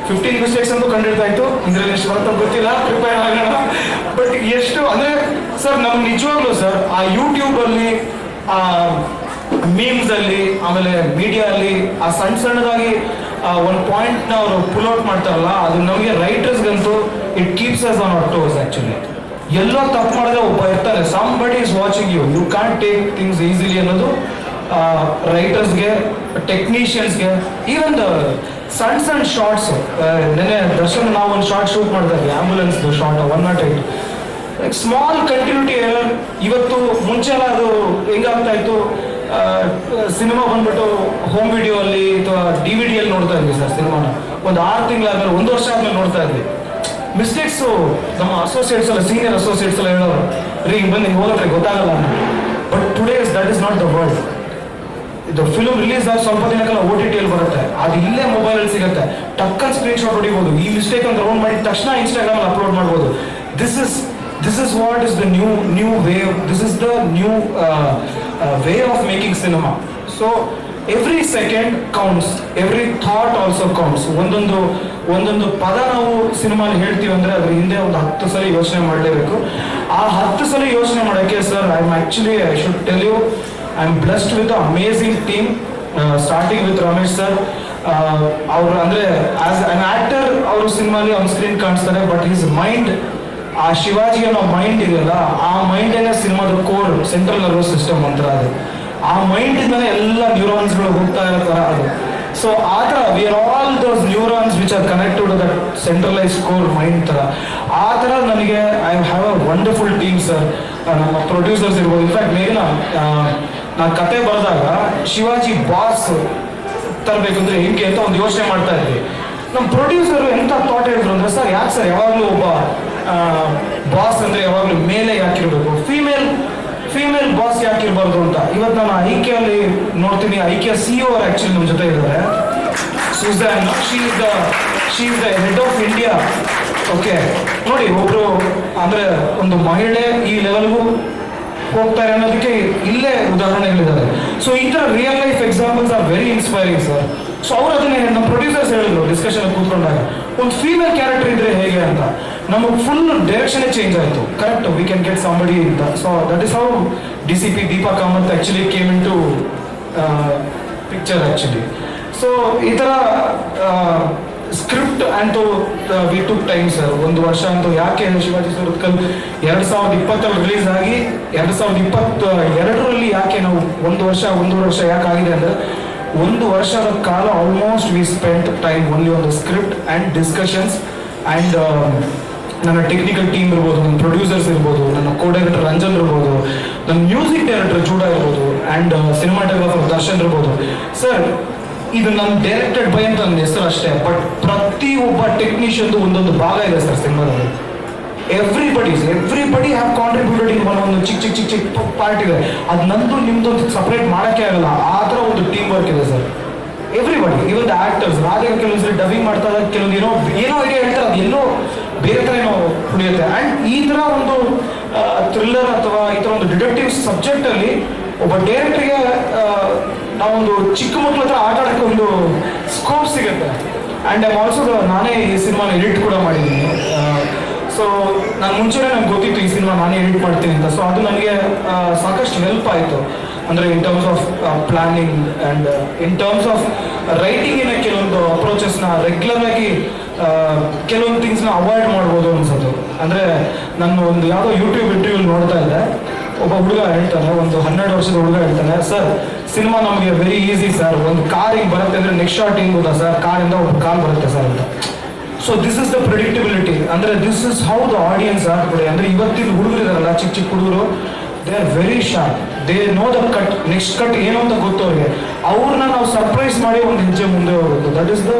15 ಮಿಸ್ಟೇಕ್ಸ್ ಅಂತೂ ಕಂಡಿಡ್ತಾ ಇತ್ತು. ಇದರಲ್ಲಿ ಎಷ್ಟು ಬರುತ್ತೋ ಗೊತ್ತಿಲ್ಲ, ಪ್ರಿಪೇರ್ ಆಗೋಣ. ಬಟ್ ಎಷ್ಟು ಅಂದರೆ ಸರ್ ನಮ್ಗೆ ನಿಜವಾಗ್ಲೂ ಸರ್ ಆ ಯೂಟ್ಯೂಬಲ್ಲಿ, ಆ ಮೀಮ್ಸಲ್ಲಿ, ಆಮೇಲೆ ಮೀಡಿಯಾದಲ್ಲಿ ಆ ಸಣ್ಣದಾಗಿ ಒಂದು ಪಾಯಿಂಟ್ನ ಅವರು ಪುಲ್ ಔಟ್ ಮಾಡ್ತಾರಲ್ಲ, ಅದು ನಮಗೆ ರೈಟರ್ಸ್ಗಂತೂ it keeps us on our toes actually. ಎಲ್ಲೋ ತಪ್ಪು ಮಾಡಿದ್ರೆ ಒಬ್ಬ ಇರ್ತಾರೆ, somebody is watching you, you can take things easily ಅನ್ನೋದು ರೈಟರ್ಸ್ಗೆ, ಟೆಕ್ನಿಷಿಯನ್ಸ್ಗೆ, ಈವನ್ ದ ಸಣ್ಣ ಶಾರ್ಟ್ಸ್. ನೆನ್ನೆ ದರ್ಶನ್ ನಾವು ಒಂದು ಶಾರ್ಟ್ ಶೂಟ್ ಮಾಡ್ತಾ ಇದ್ವಿ, ಆಂಬ್ಯುಲೆನ್ಸ್ದು short 108. Like small continuity error. ಇವತ್ತು ಮುಂಚೆ ಎಲ್ಲ ಅದು ಹೆಂಗಾಗ್ತಾ ಇತ್ತು, ಸಿನಿಮಾ ಬಂದ್ಬಿಟ್ಟು ಹೋಮ್ ವಿಡಿಯೋ ಅಲ್ಲಿ ಅಥವಾ DVD ನೋಡ್ತಾ ಇದ್ವಿ ಸರ್ ಸಿನಿಮಾನ. ಒಂದು 6 ತಿಂಗಳಾದ್ಮೇಲೆ, 1 ವರ್ಷ ಆದ್ಮೇಲೆ ನೋಡ್ತಾ ಇದ್ವಿ. ಮಿಸ್ಟೇಕ್ಸು ನಮ್ಮ ಅಸೋಸಿಯೇಟ್ಸ್ ಎಲ್ಲ, ಸೀನಿಯರ್ ಅಸೋಸಿಯೇಟ್ಸ್ ಎಲ್ಲ ಹೇಳೋರು, ರೀ ಹಿಂಗೆ ಬಂದು ಹಿಂಗೆ ಹೋದ್ರೆ ಗೊತ್ತಾಗಲ್ಲ. But today's that is not the world. ಇದು ಫಿಲ್ಮ್ ರಿಲೀಸ್ ಆಗಿ ಸ್ವಲ್ಪ ದಿನಕ್ಕೆಲ್ಲ OTT ಬರುತ್ತೆ, ಅದು ಇಲ್ಲೇ ಮೊಬೈಲಲ್ಲಿ ಸಿಗುತ್ತೆ. ಟಕ್ಕನ್ ಸ್ಕ್ರೀನ್ಶಾಟ್ ಹೊಡಿಬೋದು. ಈ ಮಿಸ್ಟೇಕ್ ಅಂತ ರೌಂಡ್ ಮಾಡಿದ ತಕ್ಷಣ ಇನ್ಸ್ಟಾಗ್ರಾಮಲ್ಲಿ ಅಪ್ಲೋಡ್ ಮಾಡ್ಬೋದು. This is what is the new wave. This is the new way of making cinema. So every second counts, every thought also counts. ಒಂದೊಂದು ಪದ ನಾವು ಸಿನಿಮಾಲಿ ಹೇಳ್ತೀವಿ ಅಂದರೆ ಅದ್ರ ಹಿಂದೆ ಒಂದು 10 ಸಲ ಯೋಚನೆ ಮಾಡಲೇಬೇಕು. ಆ 10 ಸಲ ಯೋಚನೆ ಮಾಡೋಕ್ಕೆ sir I should tell you, I am blessed with amazing team, starting with Ramesh sir. ಅವರು ಅಂದರೆ ಆಸ್ ಅನ್ ಆ್ಯಕ್ಟರ್ ಅವರು ಸಿನಿಮಾಲಿ ಆನ್ ಸ್ಕ್ರೀನ್ ಕಾಣಿಸ್ತಾರೆ, ಬಟ್ ಹಿಸ್ ಮೈಂಡ್, ಆ ಶಿವಾಜಿ ಅನ್ನೋ ಮೈಂಡ್ ಇದೆಯಲ್ಲ, ಆ ಮೈಂಡೇನೆ ಸಿನಿಮಾದ ಕೋರ್, ಸೆಂಟ್ರಲ್ ನರ್ವಸ್ ಸಿಸ್ಟಮ್ ಅಂತ. ಅದು ಆ ಮೈಂಡಿಂದನೇ ಎಲ್ಲ ನ್ಯೂರಾನ್ಸ್ಗಳು ಹೋಗ್ತಾ ಇರ್ತಾರ ಅದು. ಸೊ ಆ ಥರ we are all those neurons which are connected to that centralise core mind ಥರ. ಆ ಥರ ನನಗೆ I have a wonderful team sir. ನಮ್ಮ ಪ್ರೊಡ್ಯೂಸರ್ಸ್ ಇರ್ಬೋದು. ಇನ್ಫ್ಯಾಕ್ಟ್ ಮೇಲಿನ ನಾನು ಕತೆ ಬರೆದಾಗ ಶಿವಾಜಿ ಬಾಸ್ ತರಬೇಕು ಅಂದರೆ ಹೆಂಗೆ ಅಂತ ಒಂದು ಯೋಚನೆ ಮಾಡ್ತಾ ಇದ್ವಿ. ನಮ್ಮ ಪ್ರೊಡ್ಯೂಸರು ಎಂಥ ಥಾಟ್ ಹೇಳಿದ್ರು ಅಂದರೆ, ಸರ್ ಯಾಕೆ ಸರ್ ಯಾವಾಗಲೂ ಒಬ್ಬ ಬಾಸ್ ಅಂದರೆ ಯಾವಾಗಲೂ ಮೇಲೆ ಯಾಕಿರಬೇಕು, ಫೀಮೇಲ್ ಬಾಸ್ ಯಾಕಿರಬಾರ್ದು ಅಂತ. ಇವತ್ತು ನಾನು ಐಕೆಯಲ್ಲಿ ನೋಡ್ತೀನಿ, ಐಕೆ CEO ಅವರು ಆ್ಯಕ್ಚುಲಿ ನಮ್ಮ ಜೊತೆ ಇದ್ದಾರೆ, Sujan. She is the head of India. Okay, ನೋಡಿ ಒಬ್ರು ಅಂದರೆ ಒಂದು ಮಹಿಳೆ ಈ ಲೆವೆಲ್ಗೂ ಹೋಗ್ತಾರೆ ಅನ್ನೋದಕ್ಕೆ ಇಲ್ಲೇ ಉದಾಹರಣೆಗಳಿದ್ದಾರೆ. ಸೊ ಈ ಥರ real life examples are very inspiring sir. So ಅವ್ರು ಅದನ್ನೇ ನಮ್ಮ ಪ್ರೊಡ್ಯೂಸರ್ಸ್ ಹೇಳಿದ್ರು ಡಿಸ್ಕಷನ್ ಕೂತ್ಕೊಂಡಾಗ, ಒಂದು ಫೀಮೇಲ್ ಕ್ಯಾರೆಕ್ಟರ್ ಇದ್ರೆ ಹೇಗೆ ಅಂತ. ನಮಗೆ ಫುಲ್ ಡೈರೆಕ್ಷನೇ ಚೇಂಜ್ ಆಯಿತು. Correct, we can get somebody ಅಂತ. So that is how DCP Deepa Kamath actually came in to picture actually. So ಈ ಥರ ಸ್ಕ್ರಿಪ್ಟ್ ಅಂತೂ ವಿ ಟುಕ್ ಟೈಮ್ ಸರ್. ಒಂದು ವರ್ಷ ಅಂತೂ ಯಾಕೆ ಶಿವಾಜಿ ಸುರತ್ಕಲ್ 2020 ರಿಲೀಸ್ ಆಗಿ 2022 ಯಾಕೆ ನಾವು ಒಂದೂವರೆ ವರ್ಷ ಯಾಕೆ ಆಗಿದೆ ಅಂದರೆ, 1 ವರ್ಷದ ಕಾಲ almost V spent time only on the script and discussions and ನನ್ನ ಟೆಕ್ನಿಕಲ್ ಟೀಮ್ ಇರ್ಬೋದು, ನನ್ನ ಪ್ರೊಡ್ಯೂಸರ್ಸ್ ಇರ್ಬೋದು, ನನ್ನ ಕೋ-ಡೈರೆಕ್ಟರ್ ರಂಜನ್ ಇರ್ಬೋದು, ನನ್ನ ಮ್ಯೂಸಿಕ್ ಡೈರೆಕ್ಟರ್ ಜೂಡಾ ಇರ್ಬೋದು, ಆ್ಯಂಡ್ ಸಿನಿಮಾಟೋಗ್ರಾಫರ್ ದರ್ಶನ್ ಇರ್ಬೋದು. ಸರ್ ಇದು ನನ್ನ ಡೈರೆಕ್ಟೆಡ್ ಬೈ ಅಂತ ನನ್ನ ಹೆಸರು ಅಷ್ಟೇ, ಬಟ್ ಪ್ರತಿಯೊಬ್ಬ ಟೆಕ್ನಿಷಿಯನ್ದು ಒಂದೊಂದು ಭಾಗ ಇದೆ ಸರ್ ಸಿನಿಮಾದಲ್ಲಿ. ಎವ್ರಿಬಡಿ ಹ್ಯಾವ್ ಕಾಂಟ್ರಿಬ್ಯೂಟೆಡ್ ಇನ್ ಒಂದು ಚಿಕ್ಕ ಪಾರ್ಟ್ ಇದೆ. ಅದು ನಂದು ನಿಮ್ದು ಸಪ್ರೇಟ್ ಮಾಡೋಕ್ಕೆ ಆಗಲ್ಲ, ಆ ಥರ ಒಂದು ಟೀಮ್ ವರ್ಕ್ ಇದೆ sir. Everybody, even the actors, Radhika ಕೆಲವೊಂದ್ಸರಿ ಡಬ್ಬಿಂಗ್ ಮಾಡ್ತಾ ಇದ್ದಾಗ ಕೆಲವೊಂದು ಏನೋ ಐಡಿಯಾ ಹೇಳ್ತಾರೆ, ಅದು ಎಲ್ಲೋ ಬೇರೆ ಥರ ಏನೋ ಕುಡಿಯುತ್ತೆ. ಆ್ಯಂಡ್ ಈ ಥರ ಒಂದು ಥ್ರಿಲ್ಲರ್ ಅಥವಾ ಈ ಥರ ಒಂದು ಡಿಟೆಕ್ಟಿವ್ ಸಬ್ಜೆಕ್ಟಲ್ಲಿ ಒಬ್ಬ ಡೈರೆಕ್ಟ್ರಿಗೆ ನಾವೊಂದು ಚಿಕ್ಕ ಮಕ್ಳ ಹತ್ರ ಆಟ ಆಡೋಕ್ಕೆ ಒಂದು ಸ್ಕೋಪ್ ಸಿಗುತ್ತೆ. ಆ್ಯಂಡ್ ಐಮ್ ಆಲ್ಸೋ ನಾನೇ ಈ ಸಿನಿಮಾನ ಎಡಿಟ್ ಕೂಡ ಮಾಡಿದ್ದೀನಿ. ಸೊ ನಾನು ಮುಂಚೆನೇ ನಂಗೆ ಗೊತ್ತಿತ್ತು ಈ ಸಿನಿಮಾ ನಾನೇ ಎಡಿಟ್ ಮಾಡ್ತೀನಿ ಅಂತ. ಸೊ ಅದು ನನಗೆ ಸಾಕಷ್ಟು ಹೆಲ್ಪ್ ಆಯಿತು. ಅಂದರೆ in terms of planning and in terms of ರೈಟಿಂಗಿನ ಕೆಲವೊಂದು ಅಪ್ರೋಚಸ್ನ ರೆಗ್ಯುಲರಾಗಿ ಕೆಲವೊಂದು ಥಿಂಗ್ಸ್ನ ಅವಾಯ್ಡ್ ಮಾಡ್ಬೋದು ಅನ್ಸೋದು. ಅಂದರೆ ನಾನು ಒಂದು ಯಾವುದೋ ಯೂಟ್ಯೂಬ್ ಇಂಟರ್ವ್ಯೂ ನೋಡ್ತಾ ಇದ್ದೆ, ಒಬ್ಬ ಹುಡುಗ ಹೇಳ್ತಾನೆ, ಒಂದು 12 ವರ್ಷದ ಹುಡುಗ ಹೇಳ್ತಾನೆ, ಸರ್ ಸಿನಿಮಾ ನಮಗೆ ವೆರಿ ಈಸಿ ಸರ್, ಒಂದು ಕಾರ್ ಹಿಂಗೆ ಬರುತ್ತೆ ಅಂದರೆ ನೆಕ್ಸ್ಟ್ ಶಾಟ್ ಹಿಂಗೆ ಹೋದ ಸರ್, ಕಾರಿಂದ ಒಂದು ಕಾರ್ ಬರುತ್ತೆ ಸರ್ ಅಂತ. So this is the predictability. ಅಂದರೆ this is how the audience are today. ಅಂದರೆ ಇವತ್ತಿನ ಹುಡುಗರಿದಾರಲ್ಲ, ಚಿಕ್ಕ ಹುಡುಗರು, they are very sharp, they know the cut, next cut ಏನು ಅಂತ ಗೊತ್ತು ಅವ್ರಿಗೆ. ಅವ್ರನ್ನ ನಾವು ಸರ್ಪ್ರೈಸ್ ಮಾಡಿ ಒಂದು ಹೆಜ್ಜೆ ಮುಂದೆ ಹೋಗುತ್ತೆ. That is the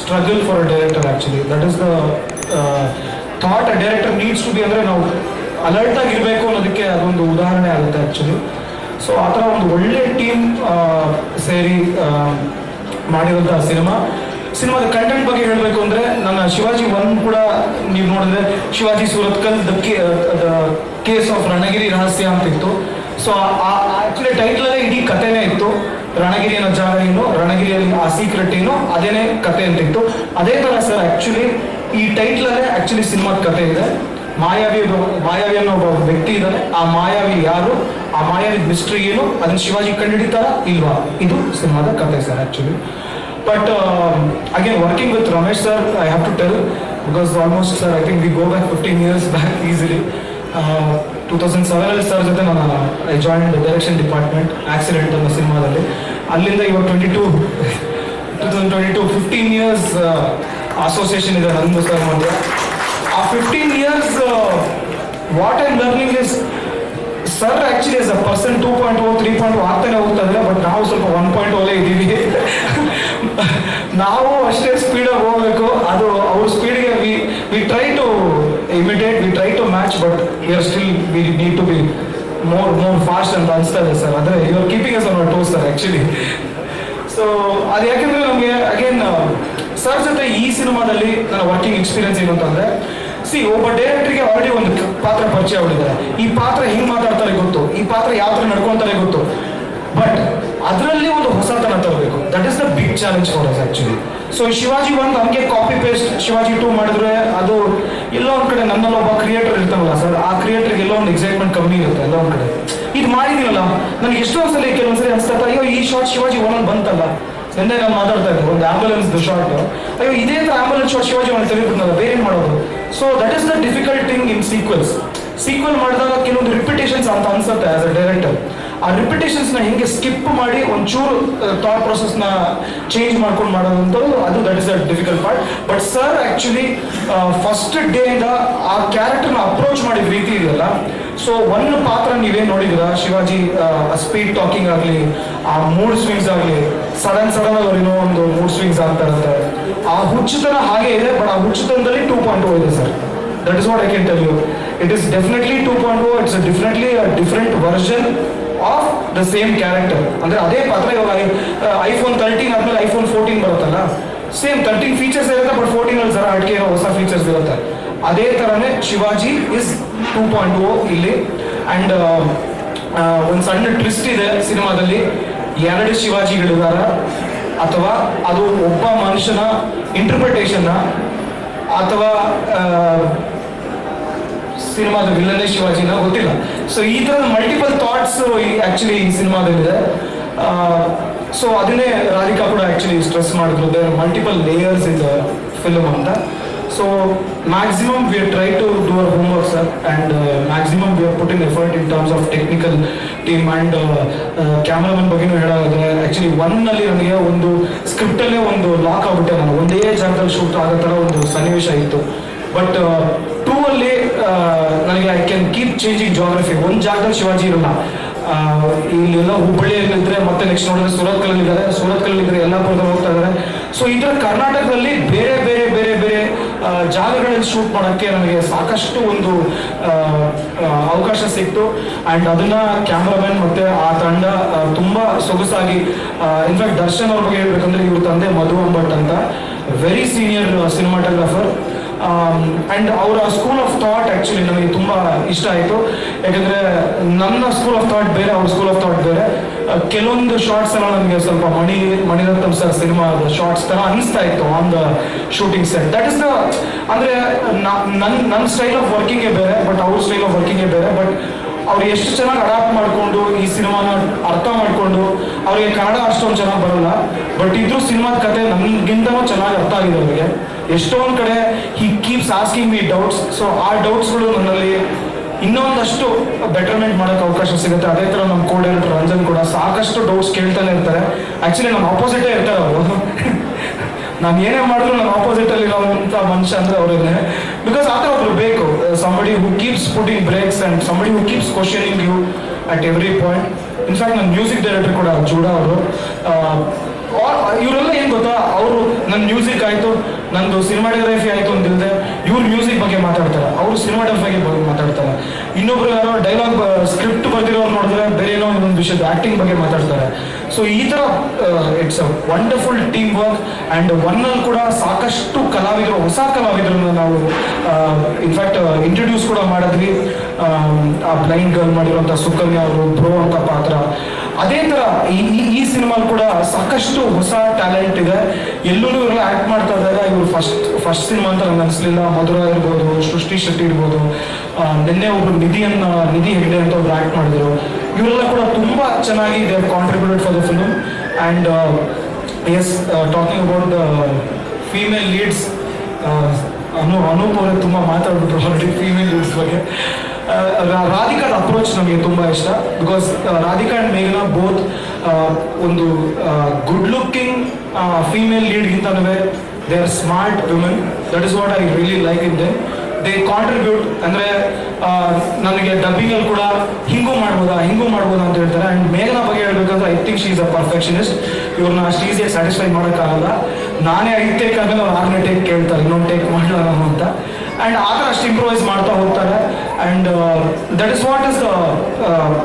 struggle for a director actually. That is the thought a director needs to be. ಅಂದರೆ ನಾವು ಅಲರ್ಟ್ ಆಗಿರಬೇಕು ಅನ್ನೋದಕ್ಕೆ ಅದೊಂದು ಉದಾಹರಣೆ ಆಗುತ್ತೆ ಆ್ಯಕ್ಚುಲಿ. ಸೊ ಆ ಥರ ಒಂದು ಒಳ್ಳೆ ಟೀಮ್ ಸೇರಿ ಮಾಡಿರುವಂಥ ಸಿನಿಮಾದ ಕಂಟೆಂಟ್ ಬಗ್ಗೆ ಹೇಳಬೇಕು ಅಂದರೆ, ನನ್ನ ಶಿವಾಜಿ 1 ಕೂಡ ನೀವು ನೋಡಿದ್ರೆ Shivaji Surathkal the case of Ranagiri Rahasya ಅಂತ ಇತ್ತು. ಸೊ ಆ್ಯಕ್ಚುಲಿ ಟೈಟ್ಲಲ್ಲೇ ಇಡೀ ಕಥೆನೇ ಇತ್ತು. ರಣಗಿರಿ ಅನ್ನೋ ಜಾಗ ಏನು, ರಣಗಿರಿಯಲ್ಲಿ ಆ ಸೀಕ್ರೆಟ್ ಏನು, ಅದೇನೇ ಕತೆ ಅಂತ ಇತ್ತು. ಅದೇ ಥರ ಸರ್ ಆ್ಯಕ್ಚುಲಿ ಈ ಟೈಟ್ಲಲ್ಲೇ ಆ್ಯಕ್ಚುಲಿ ಸಿನಿಮಾದ ಕತೆ ಇದೆ. ಮಾಯಾವಿ ಅನ್ನೋ ಒಬ್ಬ ವ್ಯಕ್ತಿ ಇದ್ದಾನೆ, ಆ ಮಾಯಾವಿ ಯಾರು, ಆ ಮಾಯಾವಿ ಮಿಸ್ಟ್ರಿ ಏನು, ಅದನ್ನ ಶಿವಾಜಿ ಕಂಡುಹಿಡಿತಾರ ಇಲ್ವಾ, ಇದು ಸಿನಿಮಾದ ಕತೆ sir actually. But again working with Ramesh sir, I have to tell, because almost sir I think we go back 15 years back easily. 2007 sir ಜೊತೆ ನಾನು I join direction department accident ಅನ್ನೋ ಸಿನಿಮಾದಲ್ಲಿ. ಅಲ್ಲಿಂದ ಇವಾಗ 2022 15 years ಅಸೋಸಿಯೇಷನ್ ಇದೆ ನಂದು ಸರ್ ಮಧ್ಯ. ಆ 15 years what I am learning is, sir actually as a person 2.0 3.0 ಆಗ್ತಾನೆ ಹೋಗ್ತಾ ಇದ್ದಾರೆ, ಬಟ್ ನಾವು ಸ್ವಲ್ಪ 1.0 ಇದ್ದೀವಿ. ನಾವು ಅಷ್ಟೇ ಸ್ಪೀಡಾಗಿ ಹೋಗಬೇಕು. ಅದು ಅವ್ರ ಸ್ಪೀಡ್ಗೆ we try to imitate, we try to match, but we are still we need to be more fast ಅಂತ ಅನಿಸ್ತಾ ಇದೆ ಸರ್. ಅಂದರೆ you are keeping us on our toes sir actually. So ಅದು ಯಾಕೆಂದರೆ ನಮಗೆ ಅಗೇನ್ ಸರ್ ಜೊತೆ ಈ ಸಿನಿಮಾದಲ್ಲಿ ನನ್ನ ವರ್ಕಿಂಗ್ ಎಕ್ಸ್ಪೀರಿಯನ್ಸ್ ಏನು ಅಂತಂದರೆ, ಒಬ್ಬ ಡೈರೆಕ್ಟರ್ಗೆ ಆಲ್ರೆಡಿ ಒಂದು ಪಾತ್ರ ಪರಿಚಯ ಆಗಿದ್ದಾರೆ. ಈ ಪಾತ್ರ ಹಿಂಗೆ ಮಾತಾಡ್ತಾರೆ ಗೊತ್ತು, ಈ ಪಾತ್ರ ಯಾವ ಥರ ನಡ್ಕೊತಾರೆ ಗೊತ್ತು, ಬಟ್ ಅದರಲ್ಲಿ ಒಂದು ಹೊಸತನ ತರಬೇಕು. That is the big challenge for us actually. So Shivaji 1 ಹಂಗೆ ಕಾಪಿ ಪೇಸ್ಟ್ ಶಿವಾಜಿ 2 ಮಾಡಿದ್ರೆ ಅದು ಎಲ್ಲೋ ಒಂದು ಕಡೆ ನನ್ನಲ್ಲಿ ಒಬ್ಬ ಕ್ರಿಯೇಟರ್ ಇರ್ತಾನಲ್ಲ ಸರ್, ಆ ಕ್ರಿಯೇಟರ್ಗೆ ಎಲ್ಲೋ ಒಂದು ಎಕ್ಸೈಟ್ಮೆಂಟ್ ಕಮ್ಮಿ ಇರುತ್ತೆ ಎಲ್ಲೋ ಒಂದು ಕಡೆ. ಇದು ಮಾಡಿದೀನಲ್ಲ, ನನಗೆ ಎಷ್ಟೊಂದ್ಸಲಿ ಕೆಲವೊಂದ್ಸಲಿ ಅನ್ಸ್ತಾ, ಅಯ್ಯೋ ಈ ಶಾರ್ಟ್ ಶಿವಾಜಿ 1 ಬಂತಲ್ಲ, ನಿನ್ನೆ ನಾನು ಮಾತಾಡ್ತಾ ಇದ್ದೆ ಒಂದು ಆಂಬುಲೆನ್ಸ್ ಶಾರ್ಟ್, ಅಯ್ಯೋ ಇದೇ ಥರ ಆಂಬುಲೆನ್ಸ್ ಶಾರ್ಟ್ ಶಿವಾಜಿ 1 ತೆಗೆದುಬಿಡ್ತಲ್ಲ, ಬೇರೆ ಏನು ಮಾಡೋದು. So that is the difficult thing in sequel ಮಾಡಿದಾಗ ಕೆಲವೊಂದು ರಿಪಿಟೇಷನ್ಸ್ ಅಂತ ಅನ್ಸುತ್ತೆ ಆಸ್ ಅ ಡೈರೆಕ್ಟರ್. ಆ ರಿಪಿಟೇಷನ್ಸ್ನ ಹಿಂಗೆ ಸ್ಕಿಪ್ ಮಾಡಿ ಒಂಚೂರು ಥಾಟ್ ಪ್ರೊಸೆಸ್ನ ಚೇಂಜ್ ಮಾಡ್ಕೊಂಡು ಮಾಡೋದಂಥದ್ದು, ಅದು that is the difficult part. But sir actually first ಡೇಯಿಂದ ಆ ಕ್ಯಾರೆಕ್ಟರ್ನ ಅಪ್ರೋಚ್ ಮಾಡಿದ ರೀತಿ ಇದೆಯಲ್ಲ, ಸೊ ಒಂದು ಪಾತ್ರ ನೀವೇನು ನೋಡಿದ್ರ ಶಿವಾಜಿ ಸ್ಪೀಡ್ ಟಾಕಿಂಗ್ ಆಗಲಿ, ಆ ಮೂಡ್ ಸ್ವಿಂಗ್ಸ್ ಆಗಲಿ, ಸಡನ್ ಆಗಿ ಏನೋ ಒಂದು ಮೂಡ್ ಸ್ವಿಂಗ್ಸ್ ಆಗ್ತಾ ಇರುತ್ತೆ. ಆ ಹುಚ್ಚುತನ ಹಾಗೆ ಇದೆ, ಬಟ್ ಆ ಹುಚ್ಚುತನದಲ್ಲಿ 2.0 ಇದೆ sir. That is what I can tell you. It is definitely 2.0. It's definitely different version of the same character. ಅಂದ್ರೆ ಅದೇ ಪಾತ್ರ. ಇವಾಗ iPhone 13 ಆದ್ಮೇಲೆ iPhone 14 ಬರುತ್ತಲ್ಲ, ಸೇಮ್ 13 ಫೀಚರ್ಸ್ ಇರುತ್ತೆ, ಬಟ್ 14 ಅಲ್ಲಿ ಜರ ಅಡಿಕೆ ಇರೋ ಹೊಸ ಫೀಚರ್ಸ್ ಇರುತ್ತೆ. ಅದೇ ತರನೇ ಶಿವಾಜಿ ಇಸ್ 2.0 ಇಲ್ಲಿ. ಅಂಡ್ ಒಂದು ಸಣ್ಣ ಟ್ವಿಸ್ಟ್ ಇದೆ ಸಿನಿಮಾದಲ್ಲಿ. 2 ಶಿವಾಜಿಗಳಿದಾರ, ಅಥವಾ ಅದು ಒಬ್ಬ ಮನುಷ್ಯನ ಇಂಟರ್ಪ್ರಿಟೇಷನ್, ಅಥವಾ ಸಿನಿಮಾದ ವಿಲ್ಲನೇ ಶಿವಾಜಿನ ಗೊತ್ತಿಲ್ಲ. ಸೊ ಈ ತರದ ಮಲ್ಟಿಪಲ್ ಥಾಟ್ಸ್ ಆಕ್ಚುಲಿ ಈ ಸಿನಿಮಾದಲ್ಲಿದೆ. ಸೊ ಅದನ್ನೇ ರಾಧಿಕಾ ಕೂಡ ಆಕ್ಚುಲಿ ಸ್ಟ್ರೆಸ್ ಮಾಡಿದ್ರು, there multiple layers in the film ಅಂತ. So maximum we try to do our homework sir, and maximum we put in effort in terms of technical team. And cameraman ಬಗ್ಗೆನೂ ಹೇಳೋದಾದ್ರೆ ಆ್ಯಕ್ಚುಲಿ 1ನಲ್ಲಿ ನನಗೆ ಒಂದು ಸ್ಕ್ರಿಪ್ಟಲ್ಲೇ ಒಂದು ಲಾಕ್ ಆಗ್ಬಿಟ್ಟೆ. ನಾನು ಒಂದೇ ಜಾಗದಲ್ಲಿ ಶೂಟ್ ಆಗೋ ಥರ ಒಂದು ಸನ್ನಿವೇಶ ಇತ್ತು. ಬಟ್ 2ಅಲ್ಲಿ ನನಗೆ I can keep changing geography. ಒಂದು ಜಾಗದಲ್ಲಿ ಶಿವಾಜಿ ಇರಲ್ಲ, ಇಲ್ಲೆಲ್ಲ ಹುಬ್ಬಳ್ಳಿಯಲ್ಲಿದ್ದರೆ ಮತ್ತೆ ನೆಕ್ಸ್ಟ್ ನೋಡಿದ್ರೆ ಸೂರತ್ಕಲ್ಲಿದ್ದಾರೆ, ಸೂರತ್ಕಲ್ಲಿದ್ದರೆ ಯಲ್ಲಾಪುರದಲ್ಲಿ ಹೋಗ್ತಾ ಇದ್ದಾರೆ. ಸೊ ಈ ಥರ ಕರ್ನಾಟಕದಲ್ಲಿ ಬೇರೆ ಬೇರೆ ಬೇರೆ ಬೇರೆ ಜಾಗಗಳಲ್ಲಿ ಶೂಟ್ ಮಾಡೋಕ್ಕೆ ನನಗೆ ಸಾಕಷ್ಟು ಒಂದು ಅವಕಾಶ ಸಿಕ್ತು. ಆ್ಯಂಡ್ ಅದನ್ನು ಕ್ಯಾಮ್ರಾಮನ್ ಮತ್ತು ಆ ತಂಡ ತುಂಬ ಸೊಗಸಾಗಿ, ಇನ್ಫ್ಯಾಕ್ಟ್ ದರ್ಶನ್ ಅವ್ರ ಬಗ್ಗೆ ಹೇಳ್ಬೇಕಂದ್ರೆ ಇವ್ರ ತಂದೆ ಮಧು ಅಂಬಟ್ ಅಂತ, ವೆರಿ ಸೀನಿಯರ್ ಸಿನಿಮಾಟೋಗ್ರಾಫರ್. ಆ್ಯಂಡ್ ಅವರ ಸ್ಕೂಲ್ ಆಫ್ ಥಾಟ್ ಆ್ಯಕ್ಚುಲಿ ನನಗೆ ತುಂಬ ಇಷ್ಟ ಆಯಿತು. ಯಾಕಂದರೆ ನನ್ನ ಸ್ಕೂಲ್ ಆಫ್ ಥಾಟ್ ಬೇರೆ, ಅವ್ರ ಸ್ಕೂಲ್ ಆಫ್ ಥಾಟ್ ಬೇರೆ. ಕೆಲವೊಂದು ಶಾರ್ಟ್ಸ್ ಎಲ್ಲ ನನಗೆ ಸ್ವಲ್ಪ ಮಣಿರತ್ನಂ ಸರ್ ಸಿನಿಮಾದ ಶಾರ್ಟ್ಸ್ ಥರ ಅನಿಸ್ತಾ ಇತ್ತು on the shooting set. That is the, ಅಂದರೆ ನನ್ನ ಸ್ಟೈಲ್ ಆಫ್ ವರ್ಕಿಂಗೇ ಬೇರೆ, ಬಟ್ ಅವ್ರ ಸ್ಟೈಲ್ ಆಫ್ ವರ್ಕಿಂಗೇ ಬೇರೆ. ಬಟ್ ಅವ್ರು ಎಷ್ಟು ಚೆನ್ನಾಗಿ ಅಡಾಪ್ಟ್ ಮಾಡಿಕೊಂಡು ಈ ಸಿನಿಮಾನ ಅರ್ಥ ಮಾಡಿಕೊಂಡು, ಅವರಿಗೆ ಕನ್ನಡ ಅಷ್ಟೊಂದು ಚೆನ್ನಾಗಿ ಬರೋಲ್ಲ, ಬಟ್ ಇದ್ರೂ ಸಿನಿಮಾದ ಕತೆ ನಮಗಿಂತನೂ ಚೆನ್ನಾಗಿ ಅರ್ಥ ಆಗಿದೆ ಅವರಿಗೆ. ಎಷ್ಟೊಂದು ಕಡೆ ಹಿ keeps asking me doubts. So ಆ ಡೌಟ್ಸ್ಗಳು ನನ್ನಲ್ಲಿ ಇನ್ನೊಂದಷ್ಟು ಬೆಟರ್ಮೆಂಟ್ ಮಾಡೋಕ್ಕೆ ಅವಕಾಶ ಸಿಗುತ್ತೆ. ಅದೇ ಥರ ನಮ್ಮ ಕೋ ಡೈರೆಕ್ಟರ್ ರಂಜನ್ ಕೂಡ ಸಾಕಷ್ಟು ಡೌಟ್ಸ್ ಕೇಳ್ತಾನೆ ಇರ್ತಾರೆ. ಆ್ಯಕ್ಚುಲಿ ನಮ್ಮ ಆಪೋಸಿಟೇ ಇರ್ತಾರೆ ಅವರು. ನಾನು ಏನೇ ಮಾಡಿದ್ರು ನನ್ನ ಆಪೋಸಿಟಲ್ಲಿ ಇರೋಂಥ ಮನುಷ್ಯ ಅಂದರೆ ಅವರನ್ನೇ. ಬಿಕಾಸ್ ಆ ಥರ ಒಬ್ರು ಬೇಕು, somebody who keeps putting breaks and somebody who keeps questioning you at every point. In fact ನನ್ನ ಮ್ಯೂಸಿಕ್ ಡೈರೆಕ್ಟರ್ ಕೂಡ ಜೂಡಾ ಅವರು. ಇವರೆಲ್ಲ ಏನು ಗೊತ್ತಾ, ಅವರು ನನ್ನ ಮ್ಯೂಸಿಕ್ ಆಯಿತು, ನಂದು ಸಿನಿಮಾಟೋಗ್ರಫಿ ಆಯಿತು ಅಂತಿಲ್ಲದೆ ಇವ್ರು ಮ್ಯೂಸಿಕ್ ಬಗ್ಗೆ ಮಾತಾಡ್ತಾರೆ, ಅವರು ಸಿನಿಮಾಟೋಗ್ರಫಿ ಬಗ್ಗೆ ಮಾತಾಡ್ತಾರೆ. ಇನ್ನೊಬ್ರು ಯಾರೋ ಡೈಲಾಗ್ ಸ್ಕ್ರಿಪ್ಟ್ ಬರ್ದಿರೋರು ನೋಡಿದ್ರೆ ಬೇರೆ ಏನೋ ಇನ್ನೊಂದು ವಿಷಯದ ಆ್ಯಕ್ಟಿಂಗ್ ಬಗ್ಗೆ ಮಾತಾಡ್ತಾರೆ. ಸೊ ಈ ಥರ it's a wonderful team work. And 1ನಲ್ಲಿ ಕೂಡ ಸಾಕಷ್ಟು ಕಲಾವಿದರು, ಹೊಸ ಕಲಾವಿದರನ್ನು ನಾವು ಇನ್ಫ್ಯಾಕ್ಟ್ ಇಂಟ್ರೊಡ್ಯೂಸ್ ಕೂಡ ಮಾಡಿದ್ವಿ. ಆ ಬ್ಲೈಂಡ್ ಗರ್ಲ್ ಮಾಡಿರುವಂಥ ಸುಕನ್ಯಾ ಅವರು ಬ್ರೋ ಅಂತ ಪಾತ್ರ. ಅದೇ ಥರ ಈ ಸಿನಿಮಾ ಕೂಡ ಸಾಕಷ್ಟು ಹೊಸ ಟ್ಯಾಲೆಂಟ್ ಇದೆ. ಎಲ್ಲೂ ಇವರೆಲ್ಲ ಆ್ಯಕ್ಟ್ ಮಾಡ್ತಾ ಇದ್ದಾರೆ. ಇವರು ಫಸ್ಟ್ ಸಿನಿಮಾ ಅಂತ ನನಗೆ ಅನಿಸ್ಲಿಲ್ಲ. ಮಧುರ ಇರ್ಬೋದು, ಸೃಷ್ಟಿ ಶೆಟ್ಟಿ ಇರ್ಬೋದು, ನಿನ್ನೆ ಒಬ್ರು ನಿಧಿ ಹೆಗ್ಡೆ ಅಂತ ಒಬ್ರು ಆ್ಯಕ್ಟ್ ಮಾಡಿದ್ರು. ಇವರೆಲ್ಲ ಕೂಡ ತುಂಬ ಚೆನ್ನಾಗಿ they have contributed for the film. And yes, talking about the female leads, Anoop ಅವರೇ ತುಂಬ ಮಾತಾಡ್ಬಿಟ್ರು ಆಲ್ರೆಡಿ ಫೀಮೇಲ್ ಲೀಡ್ಸ್ ಬಗ್ಗೆ. ರಾಧಿಕಾದ ಅಪ್ರೋಚ್ ನಮಗೆ ತುಂಬ ಇಷ್ಟ. ಬಿಕಾಸ್ ರಾಧಿಕಾ ಆ್ಯಂಡ್ ಮೇಘನಾ ಬೋತ್ ಒಂದು ಗುಡ್ ಲುಕ್ಕಿಂಗ್ ಫೀಮೇಲ್ ಲೀಡ್ಗಿಂತನೂ they are smart women. That is what I really like in them. They contribute. ಅಂದರೆ ನನಗೆ ಡಬ್ಬಿಂಗಲ್ಲಿ ಕೂಡ ಹಿಂಗೂ ಮಾಡ್ಬೋದಾ ಅಂತ ಹೇಳ್ತಾರೆ. ಆ್ಯಂಡ್ ಮೇಘನಾ ಬಗ್ಗೆ ಹೇಳ್ಬೇಕಂದ್ರೆ I think she is a perfectionist. ಇವ್ರನ್ನ ಅಷ್ಟು ಈಸಿಯಾಗಿ ಸ್ಯಾಟಿಸ್ಫೈ ಮಾಡೋಕ್ಕಾಗಲ್ಲ. ನಾನೇ 5 ಟೇಕ್ ಆದಮೇಲೆ ಅವ್ರು 6ನೇ ಟೇಕ್ ಕೇಳ್ತಾರೆ, ಇನ್ನೊಂದು ಟೇಕ್ ಮಾಡಲ್ಲ ಅಂತ. ಆ್ಯಂಡ್ ಆ ಥರ ಅಷ್ಟು ಇಂಪ್ರೂವೈಸ್ ಮಾಡ್ತಾ ಹೋಗ್ತಾರೆ. And that is what is the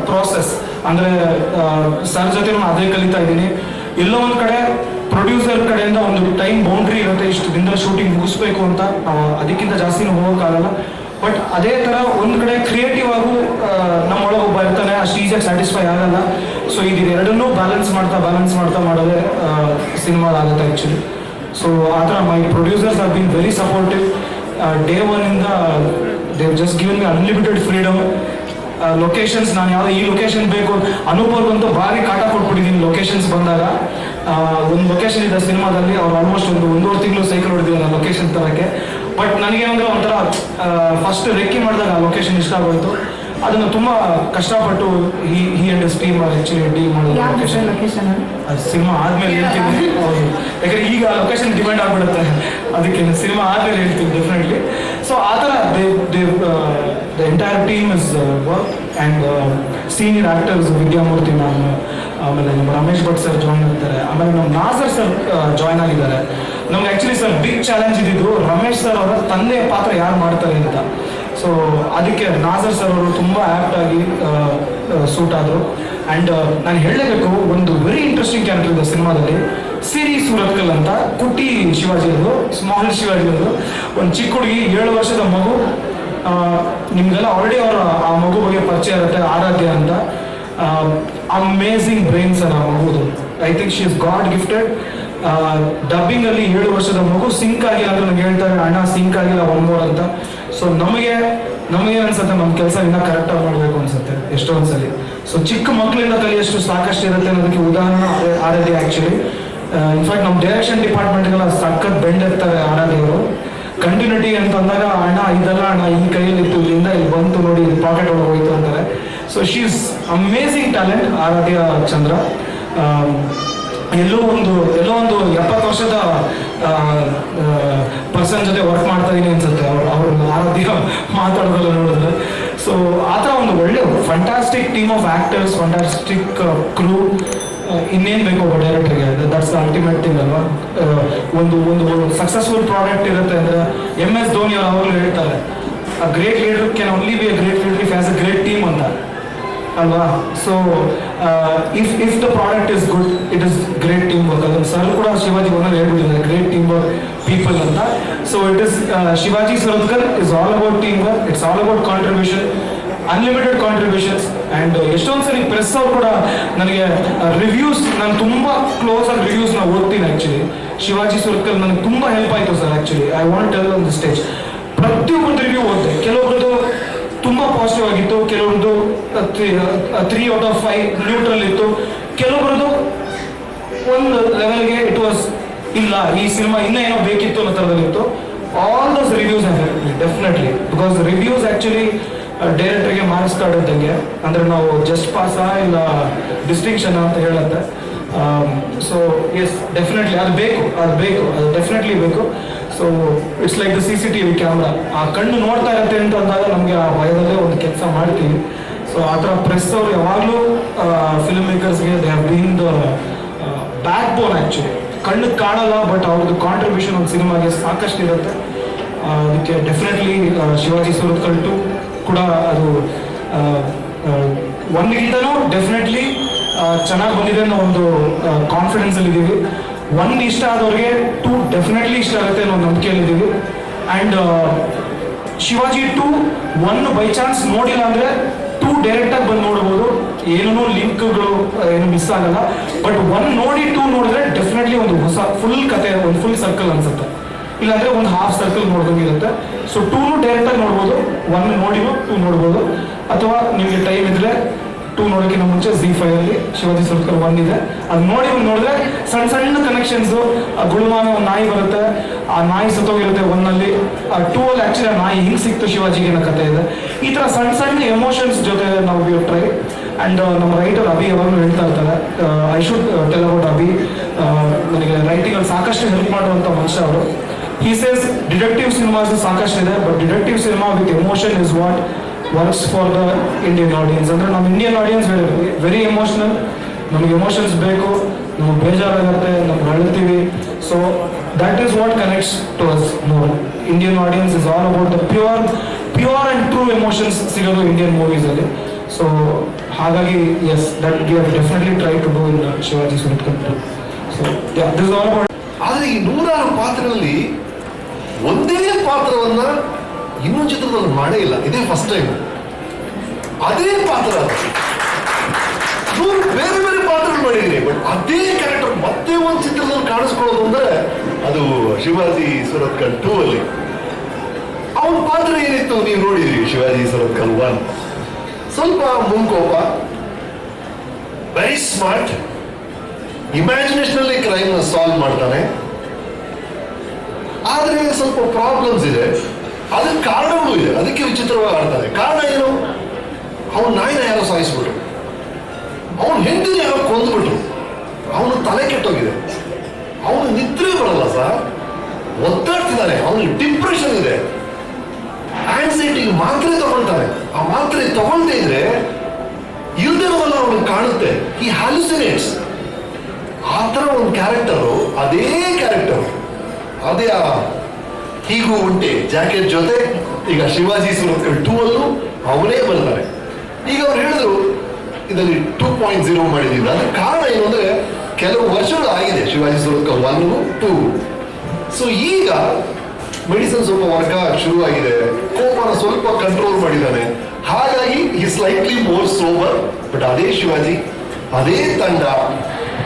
process. ಅಂದರೆ ಸರ್ ಜೊತೆ ನಾನು ಅದೇ ಕಲಿತಾ ಇದ್ದೀನಿ. ಎಲ್ಲೋ ಒಂದು ಕಡೆ ಪ್ರೊಡ್ಯೂಸರ್ ಕಡೆಯಿಂದ ಒಂದು ಟೈಮ್ ಬೌಂಡ್ರಿ ಇರುತ್ತೆ, ಇಷ್ಟು ದಿನದಲ್ಲಿ ಶೂಟಿಂಗ್ ಮುಗಿಸ್ಬೇಕು ಅಂತ. ನಾವು ಅದಕ್ಕಿಂತ ಜಾಸ್ತಿನೂ ಹೋಗೋಕ್ಕಾಗಲ್ಲ. ಬಟ್ ಅದೇ ಥರ ಒಂದು ಕಡೆ ಕ್ರಿಯೇಟಿವ್ ಆಗು ನಮ್ಮೊಳಗೆ ಒಬ್ಬ ಇರ್ತಾನೆ, ಅಷ್ಟು ಈಸಿಯಾಗಿ ಸ್ಯಾಟಿಸ್ಫೈ ಆಗಲ್ಲ. ಸೊ ಇದು ಎರಡನ್ನೂ ಬ್ಯಾಲೆನ್ಸ್ ಮಾಡ್ತಾ ಮಾಡೋದೇ ಸಿನಿಮಾದಾಗುತ್ತೆ ಆ್ಯಕ್ಚುಲಿ. ಸೊ ಆ ಥರ my producers have been very supportive. Day 1ಇಂದ they have just given me unlimited freedom. Locations ನಾನು ಯಾವುದೋ ಈ ಲೊಕೇಶನ್ ಬೇಕು, ಅನೂಪ್ ಅವ್ರಿಗಂತೂ ಭಾರಿ ಕಾಟ ಕೊಟ್ಬಿಟ್ಟಿದ್ದೀನಿ ಲೊಕೇಶನ್ಸ್ ಬಂದಾಗ. ಒಂದು ಲೊಕೇಶನ್ ಇದೆ ಸಿನಿಮಾದಲ್ಲಿ, ಅವ್ರು ಆಲ್ಮೋಸ್ಟ್ 1.5 ತಿಂಗಳು ಸೈಕಲ್ ಹೊಡೆದಿದ್ದಾರೆ ಆ ಲೊಕೇಶನ್ ತರಕ್ಕೆ. ಬಟ್ ನನಗೇನಂದ್ರೆ ಒಂಥರ ಫಸ್ಟ್ ರೆಕ್ಕಿ ಮಾಡಿದಾಗ ಆ ಲೊಕೇಶನ್ ಇಷ್ಟ ಆಗೋಯ್ತು. ಅದನ್ನು ತುಂಬ ಕಷ್ಟಪಟ್ಟು ಈ and is team actually deal ಮಾಡೋದು ಲೊಕೇಶನ್ ಅದು ಸಿನಿಮಾ ಆದ್ಮೇಲೆ ಹೇಳ್ತೀನಿ. ಹೌದು, ಯಾಕಂದ್ರೆ ಈಗ ಲೊಕೇಶನ್ ಡಿಪೆಂಡ್ ಆಗ್ಬಿಡುತ್ತೆ, ಅದಕ್ಕೆ ಸಿನಿಮಾ ಆದ್ಮೇಲೆ ಹೇಳ್ತೀನಿ ಡೆಫಿನೆಟ್ಲಿ. ಸೊ ಆ ಥರ the entire team is work and senior actors Vidyamurthy ma'am, ಆಮೇಲೆ ನಮ್ಮ ರಮೇಶ್ ಭಟ್ ಸರ್ ಜಾಯ್ನ್ ಆಗ್ತಾರೆ, ಆಮೇಲೆ ನಮ್ಮ ನಾಸರ್ ಸರ್ ಜಾಯ್ನ್ ಆಗಿದ್ದಾರೆ. ನಮ್ಗೆ ಆ್ಯಕ್ಚುಲಿ ಸರ್ ಬಿಗ್ ಚಾಲೆಂಜ್ ಇದ್ದಿದ್ದು ರಮೇಶ್ ಸರ್ ಅವರ ತಂದೆಯ ಪಾತ್ರ ಯಾರು ಮಾಡ್ತಾರೆ ಅಂತ. ಸೊ ಅದಕ್ಕೆ ನಾಸರ್ ಸರ್ ಅವರು ತುಂಬ ಆ್ಯಪ್ಟ್ ಆಗಿ ಸೂಟ್ ಆದರು. ಆ್ಯಂಡ್ ನಾನು ಹೇಳಲೇಬೇಕು, ಒಂದು ವೆರಿ ಇಂಟ್ರೆಸ್ಟಿಂಗ್ ಕ್ಯಾರೆಕ್ಟರ್ ಇದೆ ಸಿನಿಮಾದಲ್ಲಿ, ಸಿರಿ ಸೂರತ್ಕಲ್ ಅಂತ, ಕುಟ್ಟಿ ಶಿವಾಜಿ ಅದು, ಸ್ಮಾಲ್ ಶಿವಾಜಿ ಅದು, ಒಂದು ಚಿಕ್ಕ ಹುಡುಗಿ 7 ವರ್ಷದ ಮಗು. ನಿಮಗೆಲ್ಲ ಆಲ್ರೆಡಿ ಆ ಮಗು ಬಗ್ಗೆ ಪರಿಚಯ ಇರುತ್ತೆ, ಆರಾಧ್ಯ ಅಂತ. ಅಮೇಝಿಂಗ್ ಬ್ರೈನ್ಸ್ ಆ ಮಗುದು. I think she is god gifted. ಡಬ್ಬಿಂಗಲ್ಲಿ 7 ವರ್ಷದ ಮಗು ಸಿಂಕ್ ಆಗಿಲ್ಲ ಅಂದ್ರೆ ನನಗೆ ಹೇಳ್ತಾರೆ, ಅಣ್ಣ ಸಿಂಕ್ ಆಗಿಲ್ಲ ಒನ್ ಮೋರ್ ಅಂತ. ಸೊ ನಮಗೆ ಅನ್ಸುತ್ತೆ ನಮ್ಮ ಕೆಲಸ ಇನ್ನೂ ಕರೆಕ್ಟಾಗಿ ಮಾಡಬೇಕು ಅನ್ಸುತ್ತೆ ಎಷ್ಟೊಂದ್ಸಲಿ. ಸೊ ಚಿಕ್ಕ ಮಕ್ಕಳಿಂದ ಕಲಿಯಷ್ಟು ಸಾಕಷ್ಟು ಇರುತ್ತೆ ಅನ್ನೋದಕ್ಕೆ ಉದಾಹರಣೆ ಆರಾಧ್ಯ ಆ್ಯಕ್ಚುಲಿ. ಇನ್ಫ್ಯಾಕ್ಟ್ ನಮ್ಮ ಡೈರೆಕ್ಷನ್ ಡಿಪಾರ್ಟ್ಮೆಂಟ್ಗೆಲ್ಲ ಸಖತ್ ಬೆಂಡ್ ಇರ್ತಾರೆ ಆರಾಧ್ಯವರು. ಕಂಟಿನ್ಯೂಟಿ ಅಂತ ಅಂದಾಗ, ಅಣ್ಣ ಇದೆಲ್ಲ ಅಣ್ಣ ಈ ಕೈಯಲ್ಲಿ ಇತ್ತು, ಇಲ್ಲಿಂದ ಇಲ್ಲಿ ಬಂತು ನೋಡಿ, ಪಾಕೆಟ್ ಒಳಗೆ ಹೋಯ್ತು ಅಂತಾರೆ. So she is amazing talent Aradhya Chandra. ಎಲ್ಲೋ ಒಂದು 70 ವರ್ಷದ ಪರ್ಸನ್ ಜೊತೆ ವರ್ಕ್ ಮಾಡ್ತಾ ಇದೀನಿ ಅನ್ಸುತ್ತೆ ಅವ್ರ ಆರಾಧ್ಯ ಮಾತಾಡೋದಲ್ಲ ನೋಡಿದ್ರೆ. ಸೊ ಆ ಥರ ಒಂದು ಒಳ್ಳೆ fantastic team of actors, fantastic crew. ಇನ್ನೇನು ಬೇಕು ಒಬ್ಬ ಡೈರೆಕ್ಟರ್ಗೆ? ದಟ್ಸ್ ದ ಅಲ್ಟಿಮೇಟ್ ಥಿಂಗ್ ಅಲ್ವಾ. ಒಂದು ಸಕ್ಸಸ್ಫುಲ್ ಪ್ರಾಡಕ್ಟ್ ಇರುತ್ತೆ ಅಂದರೆ MS ಧೋನಿ ಅವರು ಅವಾಗಲೂ ಹೇಳ್ತಾರೆ, a great leader can only be a great leader if has a great team ಅಂತ ಅಲ್ವಾ. So if the product is good, it is great team work. ಅದನ್ನು ಸರ್ ಕೂಡ ಶಿವಾಜಿ ಒಂದಲ್ಲಿ ಹೇಳ್ಬಿಟ್ಟಿದ್ದಾರೆ, ಗ್ರೇಟ್ ಟೀಮ್ ವರ್ಕ್ ಪೀಪಲ್ ಅಂತ. So it is Shivaji Surathkal is all about team work, it's all about contribution, unlimited contributions. And ಎಷ್ಟೊಂದು ಸರಿ ಪ್ರೆಸ್ ಅವ್ರು ಕೂಡ ನನಗೆ ರಿವ್ಯೂಸ್, ನಾನು ತುಂಬ ಕ್ಲೋಸ್ ಆಗಿ ರಿವ್ಯೂಸ್ನ ಓದ್ತೀನಿ ಆ್ಯಕ್ಚುಲಿ. ಶಿವಾಜಿ ಸುರತ್ಕಲ್ ನನಗೆ ತುಂಬ ಹೆಲ್ಪ್ ಆಯಿತು sir actually. I want tell on the stage. ಪ್ರತಿಯೊಬ್ಬರು ರಿವ್ಯೂ ಓದಿದೆ, ಕೆಲವೊಬ್ರದ್ದು ತುಂಬ ಪಾಸಿಟಿವ್ ಆಗಿತ್ತು, ಕೆಲವೊಂದು 3 out of 5 ನ್ಯೂಟ್ರಲ್ ಇತ್ತು, ಕೆಲವೊಬ್ರದ್ದು ಒಂದು ಲೆವೆಲ್ಗೆ ಇಟ್ ವಾಸ್ ಇಲ್ಲ, ಈ ಸಿನಿಮಾ ಇನ್ನೂ ಏನೋ ಬೇಕಿತ್ತು ಅನ್ನೋ ಥರದಲ್ಲಿತ್ತು. All those reviews definitely, because reviews actually ಡೈರೆಕ್ಟರ್ಗೆ ಮಾರ್ಕ್ಸ್ ಕಾರ್ಡ್ ಇದ್ದಂಗೆ. ಅಂದರೆ ನಾವು ಜಸ್ಟ್ ಪಾಸಾ ಇಲ್ಲ ಡಿಸ್ಟಿಂಕ್ಷನ್ ಅಂತ ಹೇಳುತ್ತೆ. ಸೊ ಎಸ್, ಡೆಫಿನೆಟ್ಲಿ ಅದು ಡೆಫಿನೆಟ್ಲಿ ಬೇಕು. So it's like the CCTV camera, ಆ ಕಣ್ಣು ನೋಡ್ತಾ ಇರುತ್ತೆ ಅಂತ ಅಂದಾಗ ನಮಗೆ ಆ ಭಯದಲ್ಲೇ ಒಂದು ಕೆಲಸ ಮಾಡ್ತೀವಿ. ಸೊ ಆ ಥರ ಪ್ರೆಸ್ ಅವರು ಯಾವಾಗಲೂ ಫಿಲ್ಮ್ ಮೇಕರ್ಸ್ಗೆ they have been the backbone actually. ಕಣ್ಣು ಕಾಣಲ್ಲ, ಬಟ್ ಅವ್ರದ್ದು ಕಾಂಟ್ರಿಬ್ಯೂಷನ್ ಒಂದು ಸಿನಿಮಾಗೆ ಸಾಕಷ್ಟು ಇರುತ್ತೆ. ಅದಕ್ಕೆ ಡೆಫಿನೆಟ್ಲಿ ಶಿವಾಜಿ ಸುರತ್ಕಲ್ 2 ಕೂಡ ಅದು ಒಂದಿಗಿಂತನೂ ಡೆಫಿನೆಟ್ಲಿ ಚೆನ್ನಾಗಿ ಬಂದಿದೆ ಅನ್ನೋ ಒಂದು ಕಾನ್ಫಿಡೆನ್ಸಲ್ಲಿ ಇದ್ದೀವಿ. 1 ಇಷ್ಟ ಆದವ್ರಿಗೆ 2 ಡೆಫಿನೆಟ್ಲಿ ಇಷ್ಟ ಆಗುತ್ತೆ ಅನ್ನೋ ನಂಬಿಕೆಯಲ್ಲಿದ್ದೀವಿ. ಆ್ಯಂಡ್ ಶಿವಾಜಿ 2 1 ಬೈ ಚಾನ್ಸ್ ನೋಡಿಲ್ಲ ಅಂದರೆ 2 ಡೈರೆಕ್ಟಾಗಿ ಬಂದು ನೋಡ್ಬೋದು, ಏನೂ ಲಿಂಕ್ಗಳು ಏನು ಮಿಸ್ ಆಗಲ್ಲ. ಬಟ್ 1 ನೋಡಿ 2 ನೋಡಿದ್ರೆ ಡೆಫಿನೆಟ್ಲಿ ಒಂದು ಹೊಸ ಫುಲ್ ಕತೆ, ಒಂದು ಫುಲ್ ಸರ್ಕಲ್ ಅನ್ಸುತ್ತೆ. ಇಲ್ಲಾಂದರೆ ಒಂದು ಹಾಫ್ ಸರ್ಕಲ್ ನೋಡ್ದಂಗಿರುತ್ತೆ. ಸೊ 2 ಡೈರೆಕ್ಟಾಗಿ ನೋಡ್ಬೋದು, 1 ನೋಡಿನೂ 2 ನೋಡ್ಬೋದು. ಅಥವಾ ನಿಮಗೆ ಟೈಮ್ ಇದ್ದರೆ 2 ನೋಡೋಕ್ಕಿಂತ ಮುಂಚೆ ZEE5 ಶಿವಾಜಿ ಸುರತ್ಕಲ್ 1 ಇದೆ, ಅದು ನೋಡಿದ್ರೆ ಸಣ್ಣ ಕನೆಕ್ಷನ್ಸು. ಗುಳುಮಾನ ಒಂದು ನಾಯಿ ಬರುತ್ತೆ, ಆ ನಾಯಿ ಸತ್ತೋಗಿರುತ್ತೆ 1ನಲ್ಲಿ. 2ಅಲ್ಲಿ ಆ್ಯಕ್ಚುಲಿ ಆ ನಾಯಿ ಹಿಂಗೆ ಸಿಕ್ತು ಶಿವಾಜಿಗೆ ಅನ್ನೋ ಕಥೆ ಇದೆ. ಈ ಥರ ಸಣ್ಣ ಎಮೋಷನ್ಸ್ ಜೊತೆ ನಾವು ವಿ ಟ್ರೈ. ಆ್ಯಂಡ್ ನಮ್ಮ ರೈಟರ್ ಅಭಿ ಯಾವಾಗಲೂ ಹೇಳ್ತಾ ಇರ್ತಾರೆ, I should tell about Abhi. ನನಗೆ ರೈಟಿಂಗಲ್ಲಿ ಸಾಕಷ್ಟು ಹೆಲ್ಪ್ ಮಾಡುವಂಥ ಮನುಷ್ಯ ಅವರು. He says ಡಿಟೆಕ್ಟಿವ್ ಸಿನಿಮಾಸ್ ಸಾಕಷ್ಟಿದೆ, but detective cinema with emotion is what works for the Indian audience. ಅಂದರೆ ನಮ್ಮ ಇಂಡಿಯನ್ ಆಡಿಯನ್ಸ್ ವೆರಿ ಎಮೋಷನಲ್, ನಮಗೆ ಎಮೋಷನ್ಸ್ ಬೇಕು, ನಮಗೆ ಬೇಜಾರಾಗುತ್ತೆ, ನಮ್ಗೆ ಅಳ್ತೀವಿ. So that is what connects to us more. Indian audience is all about the pure and true emotions ಸಿಗೋದು ಇಂಡಿಯನ್ ಮೂವೀಸಲ್ಲಿ. ಸೊ ಹಾಗಾಗಿ yes, that we have definitely try to do in Shivaji Surathkal 2. So this is all about. ಆದರೆ ಈ 106 ಪಾತ್ರಗಳಲ್ಲಿ ಒಂದೇ ಪಾತ್ರವನ್ನ ಇನ್ನೊಂದು ಚಿತ್ರದಲ್ಲಿ ಮಾಡೇ ಇಲ್ಲ, ಇದೇ ಫಸ್ಟ್ ಟೈಮ್. ಅದೇ ಪಾತ್ರ, ಬೇರೆ ಬೇರೆ ಪಾತ್ರಗಳು ಮಾಡಿದ್ದೀನಿ, ಬಟ್ ಅದೇ ಕ್ಯಾರೆಕ್ಟರ್ ಮತ್ತೆ ಒಂದು ಚಿತ್ರದಲ್ಲಿ ಕಾಣಿಸ್ಕೊಳ್ಳೋದು ಅಂದ್ರೆ ಅದು ಶಿವಾಜಿ ಸುರತ್ಕಲ್ 2 ಅಲ್ಲಿ. ಅವನ ಪಾತ್ರ ಏನಿತ್ತು ನೀವು ನೋಡಿದ್ರಿ. ಶಿವಾಜಿ ಸುರತ್ಕಲ್ 1 ಸ್ವಲ್ಪ ಮುಂಕೋಪ, ವೆರಿ ಸ್ಮಾರ್ಟ್, ಇಮ್ಯಾಜಿನೇಷನಲ್ಲಿ ಕ್ರೈಮ್ ಸಾಲ್ವ್ ಮಾಡ್ತಾನೆ. ಆದರೆ ಸ್ವಲ್ಪ ಪ್ರಾಬ್ಲಮ್ಸ್ ಇದೆ, ಅದಕ್ಕೆ ಕಾರಣವೂ ಇದೆ, ಅದಕ್ಕೆ ವಿಚಿತ್ರವಾಗಿ ಆಡ್ತಾನೆ. ಕಾರಣ ಏನು? ಅವನ ನಾಯಿನ ಯಾರೋ ಸಾಯಿಸ್ಬಿಟ್ರು, ಅವನ ಹೆಂಡತಿನ ಯಾರೋ ಕೊಂದ್ಬಿಟ್ರು, ಅವನು ತಲೆ ಕೆಟ್ಟೋಗಿದೆ, ಅವನು ನಿದ್ರೆ ಬರಲ್ಲ ಸರ್, ಒದ್ದಾಡ್ತಿದ್ದಾನೆ, ಅವನಿಗೆ ಡಿಪ್ರೆಷನ್ ಇದೆ, ಆನ್ಸೈಟಿಗೆ ಮಾತ್ರೆ ತಗೊಳ್ತಾನೆ, ಆ ಮಾತ್ರೆ ತಗೊಳ್ತಾ ಇದ್ರೆ ಇಲ್ದಿರೋದಲ್ಲ ಅವನಿಗೆ ಕಾಣುತ್ತೆ, ಈ ಹ್ಯಾಲುಸಿನೇಟ್ಸ್. ಆ ಥರ ಒಂದು ಕ್ಯಾರೆಕ್ಟರು, ಅದೇ ಕ್ಯಾರೆಕ್ಟರ್, ಅದೇ ಹೀಗೂ ಉಂಟೆ ಜಾಕೆಟ್ ಜೊತೆ ಈಗ ಶಿವಾಜಿ ಸುರತ್ಕಲ್ 2 ಅಲ್ಲೂ ಅವನೇ ಬರ್ತಾರೆ. ಈಗ ಅವ್ರು ಹೇಳಿದ್ರು ಇದರಲ್ಲಿ 2.0 ಮಾಡಿದ್ರಿಂದ, ಅದಕ್ಕೆ ಕಾರಣ ಏನು ಅಂದ್ರೆ ಕೆಲವು ವರ್ಷಗಳು ಆಗಿದೆ ಶಿವಾಜಿ ಸುರತ್ಕಲ್ 1, 2. ಸೊ ಈಗ ಮೆಡಿಸಿನ್ ಸ್ವಲ್ಪ ವರ್ಕ್ ಶುರುವಾಗಿದೆ, ಕೋಪನ ಸ್ವಲ್ಪ ಕಂಟ್ರೋಲ್ ಮಾಡಿದ್ದಾನೆ, ಹಾಗಾಗಿ ಈ ಸ್ಲೈಟ್ಲಿ ಮೋರ್ ಸೋಬರ್. ಬಟ್ ಅದೇ ಶಿವಾಜಿ, ಅದೇ ತಂಡ,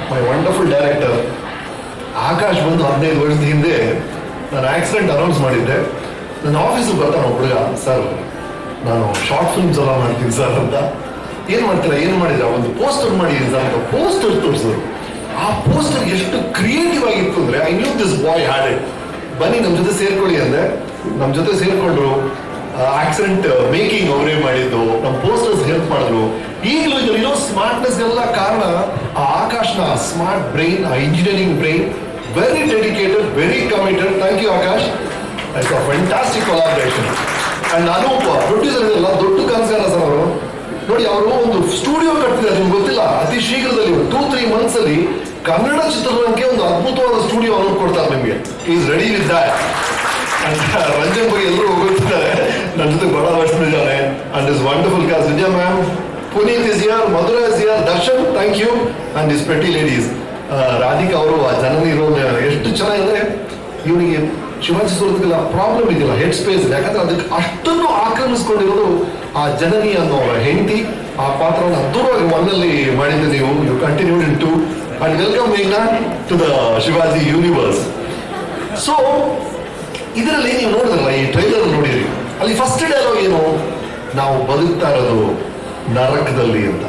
ಮೈ ವಂಡರ್ಫುಲ್ ಡೈರೆಕ್ಟರ್ ಆಕಾಶ್ ಬಂದು 15 ವರ್ಷದ ಹಿಂದೆ ನಾನು ಆಕ್ಸಿಡೆಂಟ್ ಅನೌನ್ಸ್ ಮಾಡಿದ್ದೆ. ನನ್ನ ಆಫೀಸಿಗೆ ಬರ್ತಾನೆ ಹುಡುಗ, ಸರ್ ನಾನು ಶಾರ್ಟ್ ಫಿಲ್ಮ್ಸ್ ಎಲ್ಲ ಮಾಡ್ತೀನಿ ಸರ್ ಅಂತ. ಏನು ಮಾಡ್ತೀರಾ, ಏನು ಮಾಡಿದ್ರ, ಒಂದು ಪೋಸ್ಟರ್ ಮಾಡಿದ್ದೀನಿ ಸರ್ ಅಂತ ಪೋಸ್ಟರ್ ತೋರಿಸಿದ್ರು. ಆ ಪೋಸ್ಟರ್ ಎಷ್ಟು ಕ್ರಿಯೇಟಿವ್ ಆಗಿತ್ತು ಅಂದ್ರೆ, I knew this boy had it. ಬನ್ನಿ ನಮ್ಮ ಜೊತೆ ಸೇರ್ಕೊಳ್ಳಿ ಅಂದೆ, ನಮ್ಮ ಜೊತೆ ಸೇರ್ಕೊಂಡ್ರು. ಆಕ್ಸಿಡೆಂಟ್ ಮೇಕಿಂಗ್ ಅವರೇ ಮಾಡಿದ್ದು, ನಮ್ಮ ಪೋಸ್ಟರ್ಸ್ ಹೆಲ್ಪ್ ಮಾಡಿದ್ರು. ಈಗಲೂ ಇದರಲ್ಲಿರೋ ಸ್ಮಾರ್ಟ್ನೆಸ್ಗೆಲ್ಲ ಕಾರಣ ಆ ಆಕಾಶ್ನ ಸ್ಮಾರ್ಟ್ ಬ್ರೈನ್, ಆ engineering brain. Very dedicated, very committed. Thank you Akash, it's a fantastic collaboration. And Anoop producer ಇದೆಲ್ಲ ದೊಡ್ಡ ಕನಸ್ಗಾರ ಸರ್ ಅವರು. ನೋಡಿ, ಅವರು ಒಂದು ಸ್ಟುಡಿಯೋ ಕಟ್ತಿದ್ದಾರೆ, ನಿಮ್ಗೆ ಗೊತ್ತಿಲ್ಲ, ಅತಿ ಶೀಘ್ರದಲ್ಲಿ 2-3 ಮಂತ್ಸ್ ಅಲ್ಲಿ ಕನ್ನಡ ಚಿತ್ರರಂಗಕ್ಕೆ ಒಂದು ಅದ್ಭುತವಾದ ಸ್ಟುಡಿಯೋ ಅನೌನ್ಸ್ ಕೊಡ್ತಾರೆ ನಿಮಗೆ. Is ready with that. Ranjan ಬಗ್ಗೆ ಎಲ್ಲರೂ ಹೋಗುತ್ತಿದ್ದಾರೆ, ನನ್ನ ಜೊತೆ ಬಡ ಲಕ್ಷ್ಮಿ ಇದ್ದಾನೆ and is wonderful cast. Vijaya ma'am, Puneeth is here, Madhura is here, Darshan thank you, and is pretty ladies. Radhika ಅವರು ಆ ಜನನಿ ರೋಲ್ ಎಷ್ಟು ಚೆನ್ನಾಗಿದೆ. ಇವನಿಗೆ ಶಿವಾಜಿ ಸುರತ್ಕಲ್ ಪ್ರಾಬ್ಲಮ್ ಇದೆಯಲ್ಲ, ಹೆಡ್ ಸ್ಪೇಸ್ ಇದೆ, ಯಾಕಂದ್ರೆ ಅದಕ್ಕೆ ಅಷ್ಟನ್ನು ಆಕ್ರಮಿಸ್ಕೊಂಡಿರೋದು ಆ ಜನನಿ ಅನ್ನೋ ಹೆಂಡತಿ. ಆ ಪಾತ್ರವನ್ನು ಅದ್ಭುತವಾಗಿ 1 ಮಾಡಿದ್ದು ನೀವು. You continued in 2 and welcome ಮೇಘ್ನಾ to the Shivaji universe. So ಇದರಲ್ಲಿ ನೀವು ನೋಡಿದ್ರಲ್ಲ, ಈ ಟ್ರೈಲರ್ ನೋಡಿದ್ರಿ, ಅಲ್ಲಿ ಫಸ್ಟ್ ಡೈಲಾಗ್ ಏನು, ನಾವು ಬದುಕ್ತಾ ಇರೋದು ನರಕದಲ್ಲಿ ಅಂತ.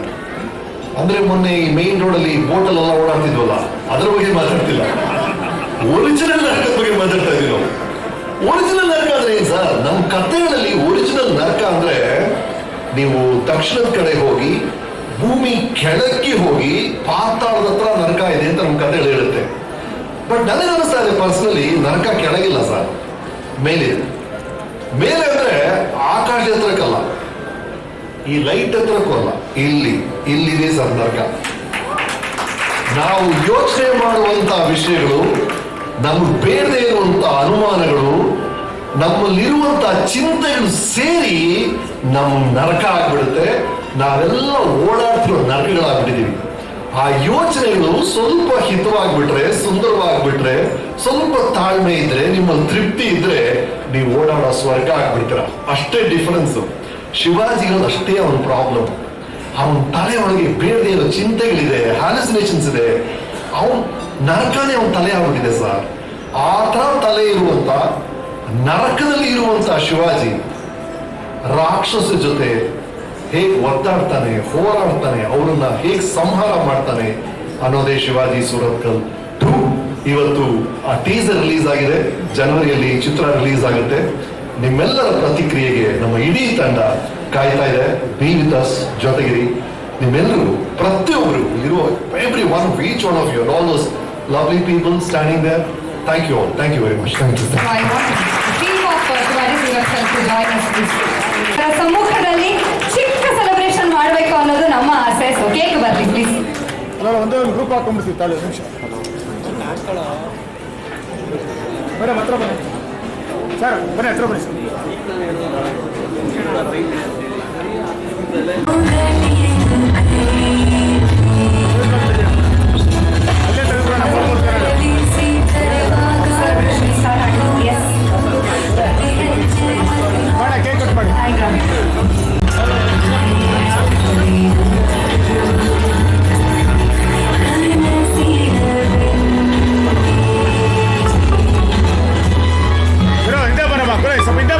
ಅಂದ್ರೆ ಮೊನ್ನೆ ಈ ಮೇನ್ ರೋಡ್ ಅಲ್ಲಿ ಬೋಟಲ್ ಎಲ್ಲ ಓಡಾಡ್ತಿದ್ವಲ್ಲ, ಅದ್ರ ಬಗ್ಗೆ ಮಾತಾಡ್ತಿಲ್ಲ, ಒರಿಜಿನಲ್ ನರಕದ ಬಗ್ಗೆ ಮಾತಾಡ್ತಾ ಇದೀವಿ ನಾವು. ಒರಿಜಿನಲ್ ನರಕ ಅಂದ್ರೆ ಏನ್ ಸರ್? ನಮ್ಮ ಕಥೆಗಳಲ್ಲಿ ಒರಿಜಿನಲ್ ನರಕ ಅಂದ್ರೆ ನೀವು ದಕ್ಷಿಣದ ಕಡೆ ಹೋಗಿ, ಭೂಮಿ ಕೆಳಕ್ಕೆ ಹೋಗಿ, ಪಾತಾಳದ ಹತ್ರ ನರಕ ಇದೆ ಅಂತ ನಮ್ಮ ಕಥೆಗಳು ಹೇಳುತ್ತೆ. ಬಟ್ ನನಗೆ ಅನಿಸ್ತಾ ಇದೆ ಪರ್ಸನಲಿ, ನರಕ ಕೆಳಗಿಲ್ಲ ಸರ್, ಮೇಲಿದೆ. ಮೇಲೆ ಅಂದ್ರೆ ಆಕಾಶ ಹತ್ರಕ್ಕಲ್ಲ, ಈ ಲೈಟ್ ಹತ್ರಕ್ಕೂ ಅಲ್ಲ, ಇಲ್ಲಿದೆ ಸರ್ ನರಕ. ನಾವು ಯೋಚನೆ ಮಾಡುವಂತ ವಿಷಯಗಳು, ನಮ್ಗೆ ಬೇಡದೇ ಇರುವಂತ ಅನುಮಾನಗಳು, ನಮ್ಮಲ್ಲಿರುವಂತ ಚಿಂತೆಗಳು ಸೇರಿ ನಮ್ಮ ನರಕ ಆಗ್ಬಿಡುತ್ತೆ. ನಾವೆಲ್ಲ ಓಡಾಡ್ತಿರೋ ನರಕಗಳಾಗ್ಬಿಟ್ಟಿದೀವಿ. ಆ ಯೋಚನೆಗಳು ಸ್ವಲ್ಪ ಹಿತವಾಗ್ಬಿಟ್ರೆ, ಸುಂದರವಾಗ್ಬಿಟ್ರೆ, ಸ್ವಲ್ಪ ತಾಳ್ಮೆ ಇದ್ರೆ, ನಿಮ್ಮಲ್ಲಿ ತೃಪ್ತಿ ಇದ್ರೆ, ನೀವು ಓಡಾಡೋ ಸ್ವರ್ಗ ಆಗ್ಬಿಡ್ತೀರ. ಅಷ್ಟೇ ಡಿಫರೆನ್ಸ್. ಶಿವಾಜಿಗಳು ಅಷ್ಟೇ ಅವನ ಪ್ರಾಬ್ಲಮ್. ಅವನ ತಲೆ ಒಳಗೆ ಬೇಡದೇ ಇರೋ ಚಿಂತೆಗಳಿದೆ, ಹ್ಯಾಲುಸಿನೇಷನ್ಸ್ ಇದೆ. ಅವನ್ ನರಕನೇ ಅವನ ತಲೆ ಆಗ್ಬಿಟ್ಟಿದೆ ಸರ್. ಆ ತರ ತಲೆ ಇರುವಂತ, ನರಕದಲ್ಲಿ ಇರುವಂತ ಶಿವಾಜಿ ರಾಕ್ಷಸ ಜೊತೆ ಹೇಗೆ ಒದ್ದಾಡ್ತಾನೆ, ಹೋರಾಡ್ತಾನೆ, ಅವರನ್ನ ಹೇಗೆ ಸಂಹಾರ ಮಾಡ್ತಾನೆ ಅನ್ನೋದೇ ಶಿವಾಜಿ ಸುರತ್ಕಲ್ 2. ಇವತ್ತು ಆ ಟೀಸರ್ ರಿಲೀಸ್ ಆಗಿದೆ, ಜನವರಿಯಲ್ಲಿ ಚಿತ್ರ ರಿಲೀಸ್ ಆಗುತ್ತೆ. ನಿಮ್ಮೆಲ್ಲರ ಪ್ರತಿಕ್ರಿಯೆಗೆ ನಮ್ಮ ಇಡೀ ತಂಡ ಕಾಯ್ತಾ ಇದೆ. ಬಿ ವಿತ್ ಅಸ್, ಜೊತೆಗಿರಿ. ನಿಮ್ಮೆಲ್ಲರೂ, ಪ್ರತಿಯೊಬ್ಬರು ಇರುವ every one, each one of you, all those lovely people standing there, thank you all, thank you very much. Thank you. ಸಮ್ಮುಖದಲ್ಲಿ ಚಿಕ್ಕ ಸೆಲೆಬ್ರೇಷನ್ ಮಾಡಬೇಕು ಅನ್ನೋದು ನಮ್ಮ ಆಸೆ. ಸೊ ಕೇಕ್ ಬರ್ಲಿ ಪ್ಲೀಸ್. ಅಲ್ಲ, ಒಂದೇ ಒಂದು ಗ್ರೂಪ್ ಹಾಕೊಂಡ್ಬಿಡ್ತೀವಿ, ತಾಳು ನಿಮಿಷ. ಮೇಡಮ್ ಹತ್ರ ಬನ್ನಿ ಸರ್, ಬನ್ನಿ ಹತ್ರ ಬನ್ನಿ ಸರ್. ಅಲ್ಲೇ ತೆಗೆದುಕೊಂಡು ನಮ್ಮ ಬೇಡ, ಕೇಕ್ ಕಟ್ ಮಾಡಿ. ಹಿಂದೆ ಬರಮ್ಮ, ಸ್ವಲ್ಪ ಹಿಂದೆ